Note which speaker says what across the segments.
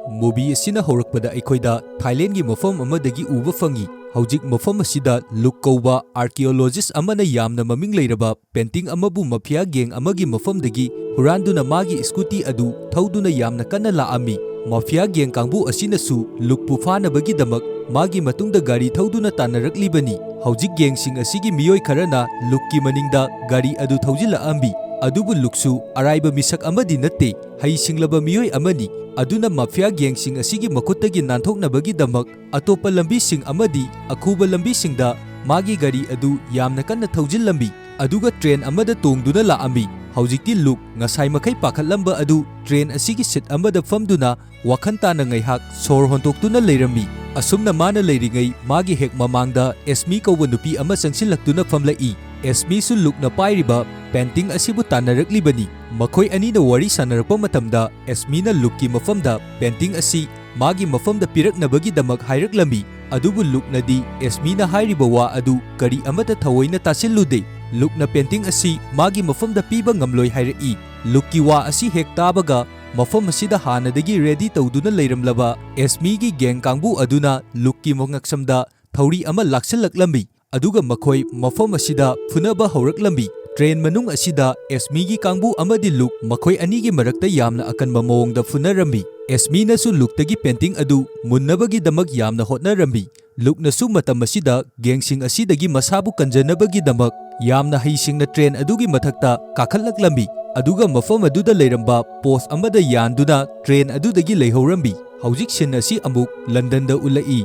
Speaker 1: Movie asina horakpada aikoida Thailand gi mafam amadagi uba fangi. Haujik mafam asida Luk Kouba archaeologist amana yamna maming leiraba painting amabu mafia gang amagi mafamdagi huranduna magi scooty adu thauduna yamna kanna laami. Mafia gang kangbu asinasu Luk pufanabagi damak magi matungda gari thauduna tanaraklibani. Haujik gang sing asigi miyoi kharana Lukki maningda gari adu thaujila ambi. Adubu Luksu araiba misak amadi natte hai singlaba miyoi amani. Aduna mafia gang sing asigi makuttagi nanthoknabagi damak atopa lambi sing amadi akuba lambi singda magi gari adu yamna kanna thaujil lambi aduga train amada tongduna laami. Haujikti Luk ngasai makai pakhatlamba adu train asigi sit amada famduna wakhantana ngaihak sor hontoktuna leirami. Asumna mana leiringai magi hek mamangda Esmi kauba nupi ama sangsilaktuna famlai. Esmi su Lukna pairiba painting asibu tanaraklibani. Makhoi anina wari sanarpa matamda Esmi na Lukki mafamda painting asi magi mafamda piraknabagi damak hairaklambi. Adubu Luknadi Esmi na hairiba wa adu kari amata thawoina tasillude. Lukna painting asi magi mafamda piba ngamloi hairai. Lukki wa asi hek tabaga mafam asida hanadagi ready tawduna leiramlaba Esmi gi gang kangbu aduna Lukki mongaksamda thauri ama laksalaklambi. Aduga makhoi mafam asida funaba hauraklambi. Train manung asida Esmi gi kangbu amadi Luk makhoi anigi marakta yamna akanba mawongda funarambi. Esmi nasu Luktagi painting adu munnabagi damak yamna hotnarambi. Luk nasu matam asida gangsing asidagi masabu kanjanabagi damak yamna haisingna train adugi mathakta kakhatlaklambi. Aduga mafam aduda leiramba post amada yanduna train adudagi leihaurambi. Haujik sin asi amuk London da ulai.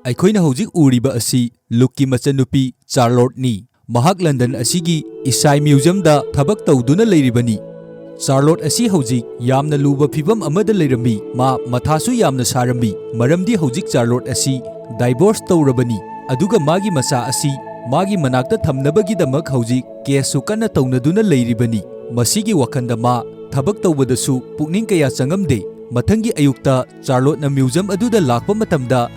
Speaker 1: Aikoina haujik uriba asi Lukki machanupi Charlotte ni. Mahak London asigi Isai Museum da thabak tawduna leiribani. Charlotte asi haujik yamna luba phibam amada leirami ma mathasu yamna sarambi. Maramdi haujik Charlotte asi divorce tawrabani. Aduga magi masa asi magi manakta thamnabagi damak haujik kesu kanna tawnaduna leiribani. Masigi wakanda ma thabak tawbadasu pukning kaya changamde. Mathangi ayukta Charlotte na museum aduda lakpa matamda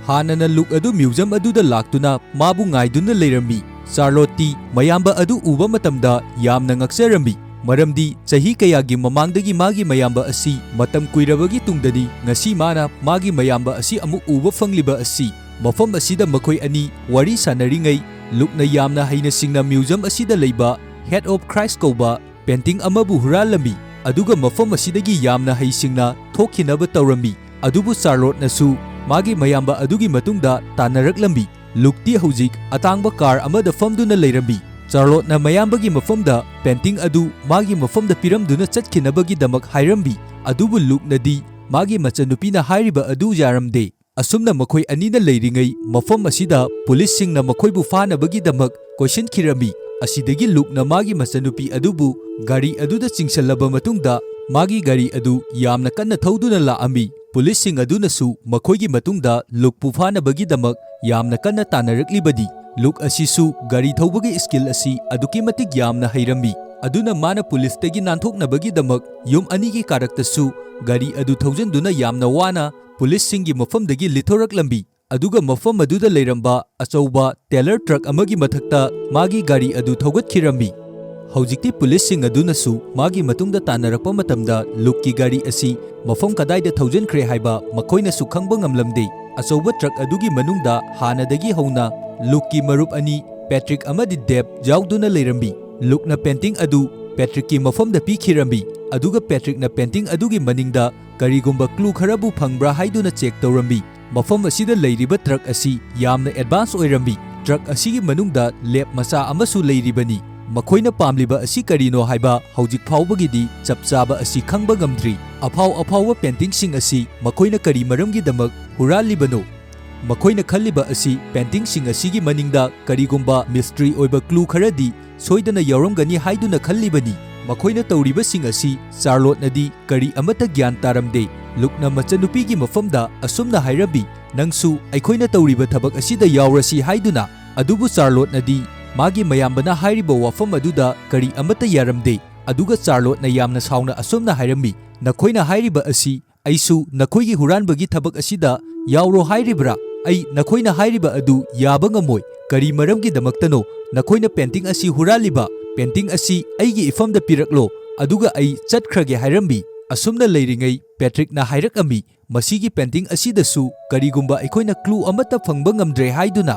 Speaker 1: hanana Luk adu museum aduda laktuna mabu ngaiduna leirami. Charlotte mayamba adu uba matamda yamna ngaksarambi. Maramdi chahi kayagi mamangdagi magi mayamba asi matam kuirabagi tungdani ngasi mana magi mayamba asi amuk uba fangliba asi. Mafam asida makhoi ani wari sanaringai Lukna yamna haina singna museum asida leiba Head of Christ kauba painting amabu huralambi. Aduga mafam asidagi yamna haisingna thokhinaba tawrambi. Adubu Charlotte nasu magi mayamba adugi matungda tanaraklambbi. Lukti haujik atangba car amada famduna leirambi. Charlotte na mayambagi mafamda painting adu magi mafamda piramduna chatkhinabagi damak hairambi. Adubu Luknadi magi machanupina hairiba adu yaramde. Asumna makhoi anina leiringai mafam asida police singna makhoibu fanabagi damak question khirambi. Asidagi Lukna magi machanupi adubu gari aduda chingsalaba matungda magi gari adu yamna kanna thauduna laami. Police sing adunasu makhoigi matungda Luk pufanabagi damak yamna kanna tanaraklibadi. Luk asisu gari thawbagi skill asi aduki matik yamna hairambi. Aduna mana police tagi nanthoknabagi damak yum anigi karaktasu gari adu thaujanduna yamna wana police singi mafamdagi lithoraklambi. Aduga mafam aduda leiramba achauba Taylor truck amagi mathakta magi gari adu thaugatkirambi. Haujikti police sing adunasu magi matungda tanarakpa matamda Lukki gari asi mafam kadaida thaujankhre haiba makhoinasu khangba ngamlamde. Achauba truck adugi manungda hanadagi hauna Lukki marup ani Patrick amadi Deb jauduna leirambi. Lukna painting adu Patrickki mafamda pikhirambi. Aduga Patrick na painting adugi maningda karigumba clue kharabu phangbra haiduna check tawrambi. Mafam asida leiriba truck asi yamna advance oirambi. Truck asigi manungda lab macha amasu leiribani. Makhoina pamliba asi karino haiba haujik phawbagidi chapchaba asi khangba ngamdri. Aphawa painting sing asi makhoina kari maramgi damak huralibano. Makhoina khalliba asi painting sing asigi maningda karigumba mystery oiba clue kharadi soidana yauramgani haiduna khallibani. Makhoina tawriba sing asi Charlotte nadi kari amata gyan taramde. Lukna machanupigi mafamda asumna hairabi nangsu aikhoina tawriba thabak asida yaurasi haiduna. Adubu Charlotte nadi magi mayambana hairiba wafam aduda kari amata yaramde. Aduga Charlotte na yamna sauna asumna hairambi. Nakhoina hairiba asi aisu nakhoigi huranbagi thabak asida yauro hairibra. Ai nakhoina hairiba adu yaba ngamoi. Kari maramgi damaktano nakhoina painting asi huraliba. Painting asi aigi ifamda piraklo. Aduga ai chatkrage hairambi. ꯑꯁꯨꯝꯅ ꯂꯩꯔꯤꯉꯩ ꯄꯦꯇ꯭ꯔꯤꯛꯅ ꯍꯥꯏꯔꯛꯑꯝꯃꯤ ꯃꯁꯤꯒꯤ painting ꯑꯁꯤꯗꯁꯨ ꯀꯔꯤꯒꯨꯝꯕ ꯑꯩꯈꯣꯏꯅ ꯀ꯭ꯂꯨ ꯑꯃꯠꯇ ꯐꯪꯕ ꯉꯝꯗ꯭ꯔꯦ ꯍꯥꯏꯗꯨꯅ꯫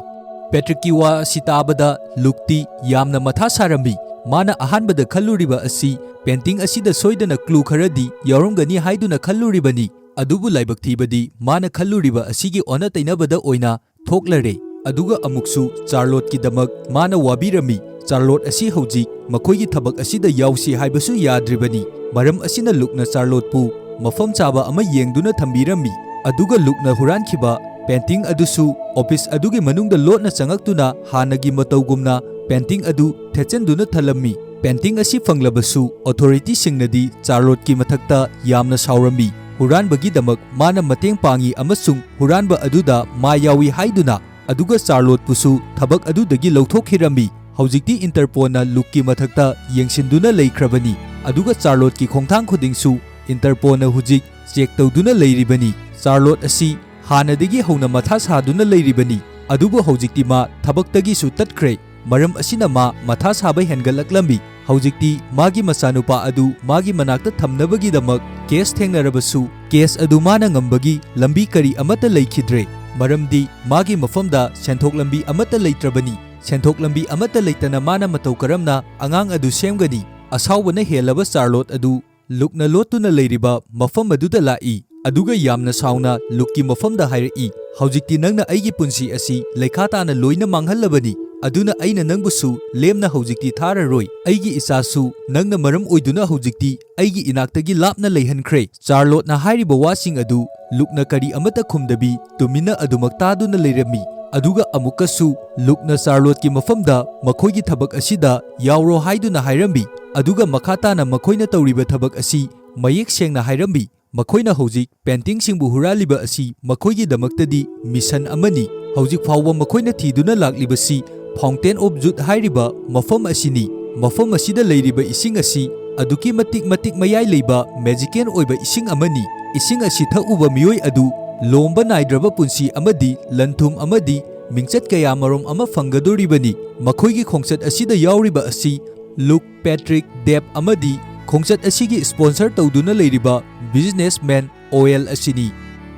Speaker 1: ꯄꯦꯇ꯭ꯔꯤꯛꯀꯤ ꯋꯥ ꯑꯁꯤ ꯇꯥꯕꯗ ꯂꯨꯛꯇꯤ ꯌꯥꯝꯅ ꯃꯊꯥ ꯁꯥꯔꯝꯃꯤ꯫ ꯃꯥꯅ ꯑꯍꯥꯟꯕꯗ ꯈꯜꯂꯨꯔꯤꯕ ꯑꯁꯤ ꯄꯦꯟꯇꯤꯡ ꯑꯁꯤꯗ ꯁꯣꯏꯗꯅ ꯀ꯭ꯂꯨ ꯈꯔꯗꯤ ꯌꯥꯎꯔꯝꯒꯅꯤ ꯍꯥꯏꯗꯨꯅ ꯈꯜꯂꯨꯔꯤꯕꯅꯤ꯫ ꯑꯗꯨꯕꯨ ꯂꯥꯏꯕꯛ ꯊꯤꯕꯗꯤ ꯃꯥꯅ ꯈꯜꯂꯨꯔꯤꯕ ꯑꯁꯤꯒꯤ ꯑꯣꯟꯅ ꯇꯩꯅꯕꯗ ꯑꯣꯏꯅ ꯊꯣꯛꯂꯔꯦ꯫ ꯑꯗꯨꯒ ꯑꯃꯨꯛꯁꯨ ꯆꯥꯔꯂꯣꯠꯀꯤꯗꯃꯛ ꯃꯥꯅ ꯋꯥꯕꯤꯔꯝꯃꯤ꯫ ꯆꯥꯔꯂꯣꯠ ꯑꯁꯤ ꯍꯧꯖꯤꯛ ꯃꯈꯣꯏꯒꯤ ꯊꯕꯛ ꯑꯁꯤꯗ ꯌꯥꯎꯁꯤ ꯍꯥꯏꯕꯁꯨ ꯌꯥꯗ꯭ꯔꯤꯕꯅꯤ꯫ ꯃꯔꯝ ꯑꯁꯤꯅ ꯂꯨꯛꯅ ꯆꯥꯔꯂꯣꯠꯄꯨ ꯃꯐꯝ ꯆꯥꯕ ꯑꯃ ꯌꯦꯡꯗꯨꯅ ꯊꯝꯕꯤꯔꯝꯃꯤ꯫ ꯑꯗꯨꯒ ꯂꯨꯛꯅ ꯍꯨꯔꯥꯟꯈꯤꯕ ꯄꯦꯟꯇꯤꯡ ꯑꯗꯨꯁꯨ ꯑꯣꯐꯤꯁ ꯑꯗꯨꯒꯤ ꯃꯅꯨꯡꯗ ꯂꯣꯠꯅ ꯆꯪꯉꯛꯇꯨꯅ ꯍꯥꯟꯅꯒꯤ ꯃꯇꯧꯒꯨꯝꯅ ꯄꯦꯟꯇꯤꯡ ꯑꯗꯨ ꯊꯦꯠꯆꯟꯗꯨꯅ ꯊꯜꯂꯝꯃꯤ꯫ ꯄꯦꯟꯇꯤꯡ ꯑꯁꯤ ꯐꯪꯂꯕꯁꯨ ꯑꯣꯊꯣꯔꯤꯇꯤꯁꯤꯡꯅꯗꯤ ꯆꯥꯔꯂꯣꯠꯀꯤ ꯃꯊꯛꯇ ꯌꯥꯝꯅ ꯁꯥꯎꯔꯝꯃꯤ꯫ ꯍꯨꯔꯥꯟꯕꯒꯤꯗꯃꯛ ꯃꯥꯅ ꯃꯇꯦꯡ ꯄꯥꯡꯉꯤ ꯑꯃꯁꯨꯡ ꯍꯨꯔꯥꯟꯕ ꯑꯗꯨꯗ ꯃꯥ ꯌꯥꯎꯏ ꯍꯥꯏꯗꯨꯅ꯫ ꯑꯗꯨꯒ ꯆꯥꯔꯂꯣꯠꯄꯨꯁꯨ ꯊꯕꯛ ꯑꯗꯨꯗꯒꯤ ꯂꯧꯊꯣꯛꯈꯤꯔꯝꯃꯤ꯫ ꯍꯧꯖꯤꯛꯇꯤ ꯏꯟꯇꯔꯄꯣꯜꯅ ꯂꯨꯛꯀꯤ ꯃꯊꯛꯇ ꯌꯦꯡꯁꯤꯟꯗꯨꯅ ꯂꯩꯈ꯭ꯔꯕꯅꯤ꯫ ꯑꯗꯨꯒ ꯆꯥꯔꯂꯣꯠꯀꯤ ꯈꯣꯡꯊꯥꯡ ꯈꯨꯗꯤꯡꯁꯨ ꯏꯟꯇꯔꯄꯣꯜꯅ ꯍꯧꯖꯤꯛ ꯆꯦꯛ ꯇꯧꯗꯨꯅ ꯂꯩꯔꯤꯕꯅꯤ꯫ ꯆꯥꯔꯂꯣꯠ ꯑꯁꯤ ꯍꯥꯟꯅꯗꯒꯤ ꯍꯧꯅ ꯃꯊꯥ ꯁꯥꯗꯨꯅ ꯂꯩꯔꯤꯕꯅꯤ꯫ ꯑꯗꯨꯕꯨ ꯍꯧꯖꯤꯛꯇꯤ ꯃꯥ ꯊꯕꯛꯇꯒꯤꯁꯨ ꯇꯠꯈ꯭ꯔꯦ꯫ ꯃꯔꯝ ꯑꯁꯤꯅ ꯃꯥ ꯃꯊꯥ ꯁꯥꯕ ꯍꯦꯟꯒꯠꯂꯛꯂꯝꯃꯤ꯫ ꯍꯧꯖꯤꯛꯇꯤ ꯃꯥꯒꯤ ꯃꯆꯥꯅꯨꯄꯥ ꯑꯗꯨ ꯃꯥꯒꯤ ꯃꯅꯥꯛꯇ ꯊꯝꯅꯕꯒꯤꯗꯃꯛ ꯀꯦꯁ ꯊꯦꯡꯅꯔꯕꯁꯨ ꯀꯦꯁ ꯑꯗꯨ ꯃꯥꯅ ꯉꯝꯕꯒꯤ ꯂꯝꯕꯤ ꯀꯔꯤ ꯑꯃꯠꯇ ꯂꯩꯈꯤꯗ꯭ꯔꯦ꯫ ꯃꯔꯝꯗꯤ ꯃꯥꯒꯤ ꯃꯐꯝꯗ ꯁꯦꯟꯊꯣꯛ ꯂꯝꯕꯤ ꯑꯃꯠꯇ ꯂꯩꯇ꯭ꯔꯕꯅꯤ꯫ ꯁꯦꯟꯊꯣꯛ ꯂꯝꯕꯤ ꯑꯃꯠꯇ ꯂꯩꯇꯅ ꯃꯥꯅ ꯃꯇꯧ ꯀꯔꯝꯅ ꯑꯉꯥꯡ ꯑꯗꯨ ꯁꯦꯝꯒꯅꯤ? ꯑꯁꯥꯎꯕꯅ ꯍꯦꯜꯂꯕ ꯆꯥꯔꯂꯣꯠ ꯑꯗꯨ ꯂꯨꯛꯅ ꯂꯣꯠꯇꯨꯅ ꯂꯩꯔꯤꯕ ꯃꯐꯝ ꯑꯗꯨꯗ ꯂꯥꯛꯏ꯫ ꯑꯗꯨꯒ ꯌꯥꯝꯅ ꯁꯥꯎꯅ ꯂꯨꯛꯀꯤ ꯃꯐꯝꯗ ꯍꯥꯏꯔꯛꯏ, ꯍꯧꯖꯤꯛꯇꯤ ꯅꯪꯅ ꯑꯩꯒꯤ ꯄꯨꯟꯁꯤ ꯑꯁꯤ ꯂꯩꯈꯥ ꯇꯥꯅ ꯂꯣꯏꯅ ꯃꯥꯡꯍꯜꯂꯕꯅꯤ꯫ ꯑꯗꯨꯅ ꯑꯩꯅ ꯅꯪꯕꯨꯁꯨ ꯂꯦꯝꯅ ꯍꯧꯖꯤꯛꯇꯤ ꯊꯥꯔꯔꯣꯏ꯫ ꯑꯩꯒꯤ ꯏꯆꯥꯁꯨ ꯅꯪꯅ ꯃꯔꯝ ꯑꯣꯏꯗꯨꯅ ꯍꯧꯖꯤꯛꯇꯤ ꯑꯩꯒꯤ ꯏꯅꯥꯛꯇꯒꯤ ꯂꯥꯞꯅ ꯂꯩꯍꯟꯈ꯭ꯔꯦ꯫ ꯆꯥꯔꯂꯣꯠꯅ ꯍꯥꯏꯔꯤꯕ ꯋꯥꯁꯤꯡ ꯑꯗꯨ ꯂꯨꯛꯅ ꯀꯔꯤ ꯑꯃꯠꯇ ꯈꯨꯝꯗꯕꯤ ꯇꯨꯃꯤꯟꯅ ꯑꯗꯨꯃꯛ ꯇꯥꯗꯨꯅ ꯂꯩꯔꯝꯃꯤ꯫ ꯑꯗꯨꯒ ꯑꯃꯨꯛꯀꯁꯨ ꯂꯨꯛꯅ ꯆꯥꯔꯂꯣꯠꯀꯤ ꯃꯐꯝꯗ ꯃꯈꯣꯏꯒꯤ ꯊꯕꯛ ꯑꯁꯤꯗ ꯌꯥꯎꯔꯣ ꯍꯥꯏꯗꯨꯅ ꯍꯥꯏꯔꯝꯃꯤ꯫ ꯑꯗꯨꯒ ꯃꯈꯥ ꯇꯥꯅ ꯃꯈꯣꯏꯅ ꯇꯧꯔꯤꯕ ꯊꯕꯛ ꯑꯁꯤ ꯃꯌꯦꯛ ꯁꯦꯡꯅ ꯍꯥꯏꯔꯝꯃꯤ꯫ ꯃꯈꯣꯏꯅ ꯍꯧꯖꯤꯛ ꯄꯦꯟꯇꯤꯡꯁꯤꯡꯕꯨ ꯍꯨꯔꯥꯜꯂꯤꯕ ꯑꯁꯤ ꯃꯈꯣꯏꯒꯤꯗꯃꯛꯇꯗꯤ ꯃꯤꯁꯟ ꯑꯃꯅꯤ꯫ ꯍꯧꯖꯤꯛ ꯐꯥꯎꯕ ꯃꯈꯣꯏꯅ ꯊꯤꯗꯨꯅ ꯂꯥꯛꯂꯤꯕꯁꯤ ꯐꯥꯎꯟꯇꯦꯟ ꯑꯣꯐ ꯖꯨꯠ ꯍꯥꯏꯔꯤꯕ ꯃꯐꯝ ꯑꯁꯤꯅꯤ꯫ ꯃꯐꯝ ꯑꯁꯤꯗ ꯂꯩꯔꯤꯕ ꯏꯁꯤꯡ ꯑꯁꯤ ꯑꯗꯨꯛꯀꯤ ꯃꯇꯤꯛ ꯃꯌꯥꯏ ꯂꯩꯕ ꯃꯦꯖꯤꯀꯦꯜ ꯑꯣꯏꯕ ꯏꯁꯤꯡ ꯑꯃꯅꯤ꯫ ꯏꯁꯤꯡ ꯑꯁꯤ ꯊꯛꯎꯕ ꯃꯤꯑꯣꯏ ꯑꯗꯨ ꯂꯣꯝꯕ ꯅꯥꯏꯗ꯭ꯔꯕ ꯄꯨꯟꯁꯤ ꯑꯃꯗꯤ ꯂꯟ-ꯊꯨꯝ ꯑꯃꯗꯤ ꯃꯤꯡꯆꯠ ꯀꯌꯥꯃꯔꯨꯝ ꯑꯃ ꯐꯪꯒꯗꯣꯔꯤꯕꯅꯤ꯫ ꯃꯈꯣꯏꯒꯤ ꯈꯣꯡꯆꯠ ꯑꯁꯤꯗ ꯌꯥꯎꯔꯤꯕ ꯑꯁꯤ ꯂꯨꯛ, ꯄꯦꯇ꯭ꯔꯤꯛ, ꯗꯦꯕ ꯑꯃꯗꯤ ꯈꯣꯡꯆꯠ ꯑꯁꯤꯒꯤ ꯁ꯭ꯄꯣꯟꯁꯔ ꯇꯧꯗꯨꯅ ꯂꯩꯔꯤꯕ ꯕꯤꯖꯤꯅꯦꯁꯃꯦꯟ ꯑꯣꯋꯦꯜ ꯑꯁꯤꯅꯤ꯫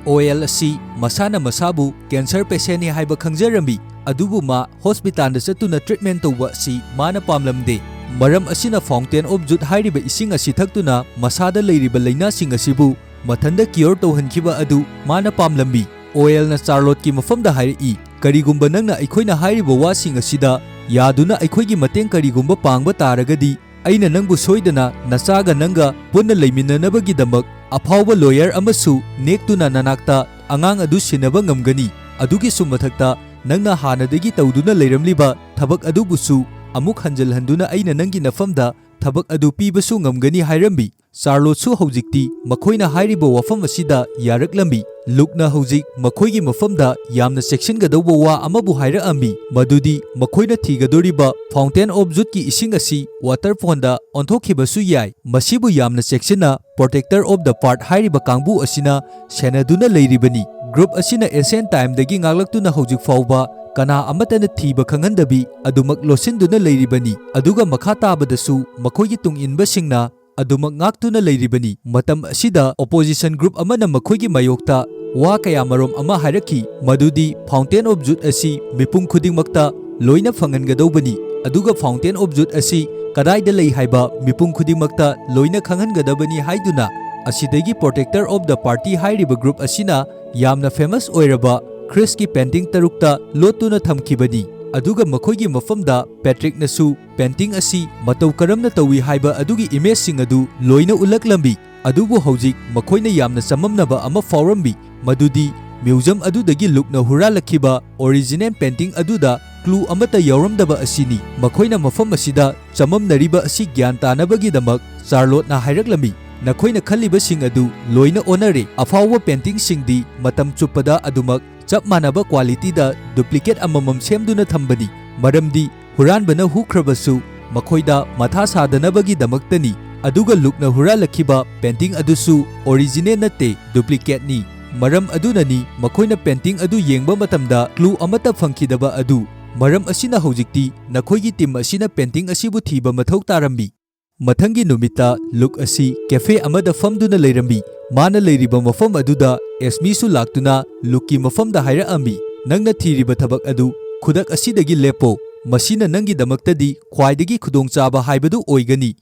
Speaker 1: ꯑꯣꯋꯦꯜ ꯑꯁꯤ ꯃꯁꯥꯅ ꯃꯁꯥꯕꯨ ꯀꯦꯟꯁꯔ ꯄꯦꯁꯦꯟꯅꯤ ꯍꯥꯏꯕ ꯈꯪꯖꯔꯝꯃꯤ꯫ ꯑꯗꯨꯕꯨ ꯃꯥ ꯍꯣꯁꯄꯤꯇꯥꯜꯗ ꯆꯠꯇꯨꯅ ꯇ꯭ꯔꯤꯠꯃꯦꯟ ꯇꯧꯕ ꯑꯁꯤ ꯃꯥꯅ ꯄꯥꯝꯂꯝꯗꯦ꯫ ꯃꯔꯝ ꯑꯁꯤꯅ ꯐꯥꯎꯟꯇꯦꯟ ꯑꯣꯐ ꯖꯨꯠ ꯍꯥꯏꯔꯤꯕ ꯏꯁꯤꯡ ꯑꯁꯤ ꯊꯛꯇꯨꯅ ꯃꯁꯥꯗ ꯂꯩꯔꯤꯕ ꯂꯩꯅꯥꯁꯤꯡ ꯑꯁꯤꯕꯨ ꯃꯊꯟꯗ ꯀ꯭ꯌꯣꯔ ꯇꯧꯍꯟꯈꯤꯕ ꯑꯗꯨ ꯃꯥꯅ ꯄꯥꯝꯂꯝꯃꯤ꯫ ꯑꯣꯋꯦꯜꯅ ꯆꯥꯔꯂꯣꯠꯀꯤ ꯃꯐꯝꯗ ꯍꯥꯏꯔꯛꯏ, ꯀꯔꯤꯒꯨꯝꯕ ꯅꯪꯅ ꯑꯩꯈꯣꯏꯅ ꯍꯥꯏꯔꯤꯕ ꯋꯥꯁꯤꯡ ꯑꯁꯤꯗ ꯌꯥꯗꯨꯅ ꯑꯩꯈꯣꯏꯒꯤ ꯃꯇꯦꯡ ꯀꯔꯤꯒꯨꯝꯕ ꯄꯥꯡꯕ ꯇꯥꯔꯒꯗꯤ ꯑꯩꯅ ꯅꯪꯕꯨ ꯁꯣꯏꯗꯅ ꯅꯆꯥꯒ ꯅꯪꯒ ꯄꯨꯟꯅ ꯂꯩꯃꯤꯟꯅꯅꯕꯒꯤꯗꯃꯛ ꯑꯐꯥꯎꯕ ꯂꯣꯌꯔ ꯑꯃꯁꯨ ꯅꯦꯛꯇꯨꯅ ꯅꯅꯥꯛꯇ ꯑꯉꯥꯡ ꯑꯗꯨ ꯁꯤꯟꯅꯕ ꯉꯝꯒꯅꯤ꯫ ꯑꯗꯨꯒꯤꯁꯨ ꯃꯊꯛꯇ ꯅꯪꯅ ꯍꯥꯟꯅꯗꯒꯤ ꯇꯧꯗꯨꯅ ꯂꯩꯔꯝꯂꯤꯕ ꯊꯕꯛ ꯑꯗꯨꯕꯨꯁꯨ ꯑꯃꯨꯛ ꯍꯟꯖꯤꯜꯍꯟꯗꯨꯅ ꯑꯩꯅ ꯅꯪꯒꯤ ꯅꯐꯝꯗ ꯊꯕꯛ ꯑꯗꯨ ꯄꯤꯕꯁꯨ ꯉꯝꯒꯅꯤ ꯍꯥꯏꯔꯝꯃꯤ꯫ ꯆꯥꯔꯂꯣꯠꯁꯨ ꯍꯧꯖꯤꯛꯇꯤ ꯃꯈꯣꯏꯅ ꯍꯥꯏꯔꯤꯕ ꯋꯥꯐꯝ ꯑꯁꯤꯗ ꯌꯥꯔꯛꯂꯝꯃꯤ꯫ ꯂꯨꯛꯅ ꯍꯧꯖꯤꯛ ꯃꯈꯣꯏꯒꯤ ꯃꯐꯝꯗ ꯌꯥꯝꯅ ꯆꯦꯛꯁꯤꯟꯒꯗꯧꯕ ꯋꯥ ꯑꯃꯕꯨ ꯍꯥꯏꯔꯛꯑꯝꯃꯤ, ꯃꯗꯨꯗꯤ ꯃꯈꯣꯏꯅ ꯊꯤꯒꯗꯧꯔꯤꯕ ꯐꯥꯎꯟꯇꯦꯟ ꯑꯣꯐ ꯖꯨꯠꯀꯤ ꯏꯁꯤꯡ ꯑꯁꯤ ꯋꯥꯇꯔꯐꯣꯟꯗ ꯑꯣꯟꯊꯣꯛꯈꯤꯕꯁꯨ ꯌꯥꯏ꯫ ꯃꯁꯤꯕꯨ ꯌꯥꯝꯅ ꯆꯦꯛꯁꯤꯟꯅ ꯄ꯭ꯔꯣꯇꯦꯛꯇꯔ ꯑꯣꯐ ꯗ ꯄꯥꯔꯠ ꯍꯥꯏꯔꯤꯕ ꯀꯥꯡꯕꯨ ꯑꯁꯤꯅ ꯁꯦꯟꯅꯗꯨꯅ ꯂꯩꯔꯤꯕꯅꯤ꯫ ꯒ꯭ꯔꯨꯞ ꯑꯁꯤꯅ ꯑꯦꯟꯁꯤꯌꯦꯟꯠ ꯇꯥꯏꯝꯗꯒꯤ ꯉꯥꯛꯂꯛꯇꯨꯅ ꯍꯧꯖꯤꯛ ꯐꯥꯎꯕ ꯀꯅꯥ ꯑꯃꯠꯇꯅ ꯊꯤꯕ ꯈꯪꯍꯟꯗꯕꯤ ꯑꯗꯨꯃꯛ ꯂꯣꯠꯁꯤꯟꯗꯨꯅ ꯂꯩꯔꯤꯕꯅꯤ꯫ ꯑꯗꯨꯒ ꯃꯈꯥ ꯇꯥꯕꯗꯁꯨ ꯃꯈꯣꯏꯒꯤ ꯇꯨꯡꯏꯟꯕꯁꯤꯡꯅ ꯑꯗꯨꯃꯛ ꯉꯥꯛꯇꯨꯅ ꯂꯩꯔꯤꯕꯅꯤ꯫ ꯃꯇꯝ ꯑꯁꯤꯗ ꯑꯣꯄꯣꯖꯤꯁꯟ ꯒ꯭ꯔꯨꯞ ꯑꯃꯅ ꯃꯈꯣꯏꯒꯤ ꯃꯥꯌꯣꯛꯇ ꯋꯥ ꯀꯌꯥꯃꯔꯨꯝ ꯑꯃ ꯍꯥꯏꯔꯛꯈꯤ, ꯃꯗꯨꯗꯤ ꯐꯥꯎꯟꯇꯦꯟ ꯑꯣꯐ ꯖꯨꯠ ꯑꯁꯤ ꯃꯤꯄꯨꯝ ꯈꯨꯗꯤꯡꯃꯛꯇ ꯂꯣꯏꯅ ꯐꯪꯍꯟꯒꯗꯧꯕꯅꯤ꯫ ꯑꯗꯨꯒ ꯐꯥꯎꯟꯇꯦꯟ ꯑꯣꯐ ꯖꯨꯠ ꯑꯁꯤ ꯀꯗꯥꯏꯗ ꯂꯩ ꯍꯥꯏꯕ ꯃꯤꯄꯨꯝ ꯈꯨꯗꯤꯡꯃꯛꯇ ꯂꯣꯏꯅ ꯈꯪꯍꯟꯒꯗꯕꯅꯤ ꯍꯥꯏꯗꯨꯅ ꯑꯁꯤꯗꯒꯤ ꯄ꯭ꯔꯣꯇꯦꯛꯇꯔ ꯑꯣꯐ ꯗ ꯄꯥꯔꯇꯤ ꯍꯥꯏꯔꯤꯕ ꯒ꯭ꯔꯨꯞ ꯑꯁꯤꯅ ꯌꯥꯝꯅ ꯐꯦꯃꯁ ꯑꯣꯏꯔꯕ ꯈ꯭ꯔꯤꯁꯀꯤ ꯄꯦꯟꯇꯤꯡ 6ꯇ ꯂꯣꯠꯇꯨꯅ ꯊꯝꯈꯤꯕꯅꯤ꯫ ꯑꯗꯨꯒ ꯃꯈꯣꯏꯒꯤ ꯃꯐꯝꯗ ꯄꯦꯇ꯭ꯔꯤꯛꯅꯁꯨ ꯄꯦꯟꯇꯤꯡ ꯑꯁꯤ ꯃꯇꯧ ꯀꯔꯝꯅ ꯇꯧꯏ ꯍꯥꯏꯕ ꯑꯗꯨꯒꯤ ꯏꯃꯦꯖꯁꯤꯡ ꯑꯗꯨ ꯂꯣꯏꯅ ꯎꯠꯂꯛꯂꯝꯃꯤ꯫ ꯑꯗꯨꯕꯨ ꯍꯧꯖꯤꯛ ꯃꯈꯣꯏꯅ ꯌꯥꯝꯅ ꯆꯃꯝꯅꯕ ꯑꯃ ꯐꯥꯎꯔꯝꯃꯤ, ꯃꯗꯨꯗꯤ ꯃ꯭ꯌꯨꯖꯝ ꯑꯗꯨꯗꯒꯤ ꯂꯨꯛꯅ ꯍꯨꯔꯥꯜꯂꯛꯈꯤꯕ ꯑꯣꯔꯤꯖꯤꯅꯦꯜ ꯄꯦꯟꯇꯤꯡ ꯑꯗꯨꯗ ꯀ꯭ꯂꯨ ꯑꯃꯠꯇ ꯌꯥꯎꯔꯝꯗꯕ ꯑꯁꯤꯅꯤ꯫ ꯃꯈꯣꯏꯅ ꯃꯐꯝ ꯑꯁꯤꯗ ꯆꯃꯝꯅꯔꯤꯕ ꯑꯁꯤ ꯒ꯭ꯌꯥꯟ ꯇꯥꯅꯕꯒꯤꯗꯃꯛ ꯆꯥꯔꯂꯣꯠꯅ ꯍꯥꯏꯔꯛꯂꯝꯃꯤ, ꯅꯈꯣꯏꯅ ꯈꯜꯂꯤꯕꯁꯤꯡ ꯑꯗꯨ ꯂꯣꯏꯅ ꯑꯣꯟꯅꯔꯦ꯫ ꯑꯐꯥꯎꯕ ꯄꯦꯟꯇꯤꯡꯁꯤꯡꯗꯤ ꯃꯇꯝ ꯆꯨꯞꯄꯗ ꯑꯗꯨꯃꯛ ꯆꯞ ꯃꯥꯟꯅꯕ ꯀ꯭ꯋꯥꯂꯤꯇꯤꯗ ꯗꯨꯄ꯭ꯂꯤꯀꯦꯠ ꯑꯃꯃꯝ ꯁꯦꯝꯗꯨꯅ ꯊꯝꯕꯅꯤ, ꯃꯔꯝꯗꯤ ꯍꯨꯔꯥꯟꯕꯅ ꯍꯨꯈ꯭ꯔꯕꯁꯨ ꯃꯈꯣꯏꯗ ꯃꯊꯥ ꯁꯥꯗꯅꯕꯒꯤꯗꯃꯛꯇꯅꯤ꯫ ꯑꯗꯨꯒ ꯂꯨꯛꯅ ꯍꯨꯔꯥꯜꯂꯛꯈꯤꯕ ꯄꯦꯟꯇꯤꯡ ꯑꯗꯨꯁꯨ ꯑꯣꯔꯤꯖꯤꯅꯦꯜ ꯅꯠꯇꯦ, ꯗꯨꯄ꯭ꯂꯤꯀꯦꯠꯅꯤ꯫ ꯃꯔꯝ ꯑꯗꯨꯅꯅꯤ ꯃꯈꯣꯏꯅ ꯄꯦꯟꯇꯤꯡ ꯑꯗꯨ ꯌꯦꯡꯕ ꯃꯇꯝꯗ ꯀ꯭ꯂꯨ ꯑꯃꯠꯇ ꯐꯪꯈꯤꯗꯕ ꯑꯗꯨ꯫ ꯃꯔꯝ ꯑꯁꯤꯅ ꯍꯧꯖꯤꯛꯇꯤ ꯅꯈꯣꯏꯒꯤ ꯇꯤꯝ ꯑꯁꯤꯅ ꯄꯦꯟꯇꯤꯡ ꯑꯁꯤꯕꯨ ꯊꯤꯕ ꯃꯊꯧ ꯇꯥꯔꯝꯃꯤ꯫ ꯃꯊꯪꯒꯤ ꯅꯨꯃꯤꯠꯇ ꯂꯨꯛ ꯑꯁꯤ ꯀꯦꯐꯦ ꯑꯃꯗ ꯐꯝꯗꯨꯅ ꯂꯩꯔꯝꯃꯤ꯫ ꯃꯥꯅ ꯂꯩꯔꯤꯕ ꯃꯐꯝ ꯑꯗꯨꯗ ꯑꯦꯁꯃꯤꯁꯨ ꯂꯥꯛꯇꯨꯅ ꯂꯨꯛꯀꯤ ꯃꯐꯝꯗ ꯍꯥꯏꯔꯛꯑꯝꯃꯤ, "ꯅꯪꯅ ꯊꯤꯔꯤꯕ ꯊꯕꯛ ꯑꯗꯨ ꯈꯨꯗꯛ ꯑꯁꯤꯗꯒꯤ ꯂꯦꯞꯄꯣ꯫ ꯃꯁꯤꯅ ꯅꯪꯒꯤꯗꯃꯛꯇꯗꯤ ꯈ꯭ꯋꯥꯏꯗꯒꯤ ꯈꯨꯗꯣꯡꯆꯥꯕ ꯍꯥꯏꯕꯗꯨ ꯑꯣꯏꯒꯅꯤ꯫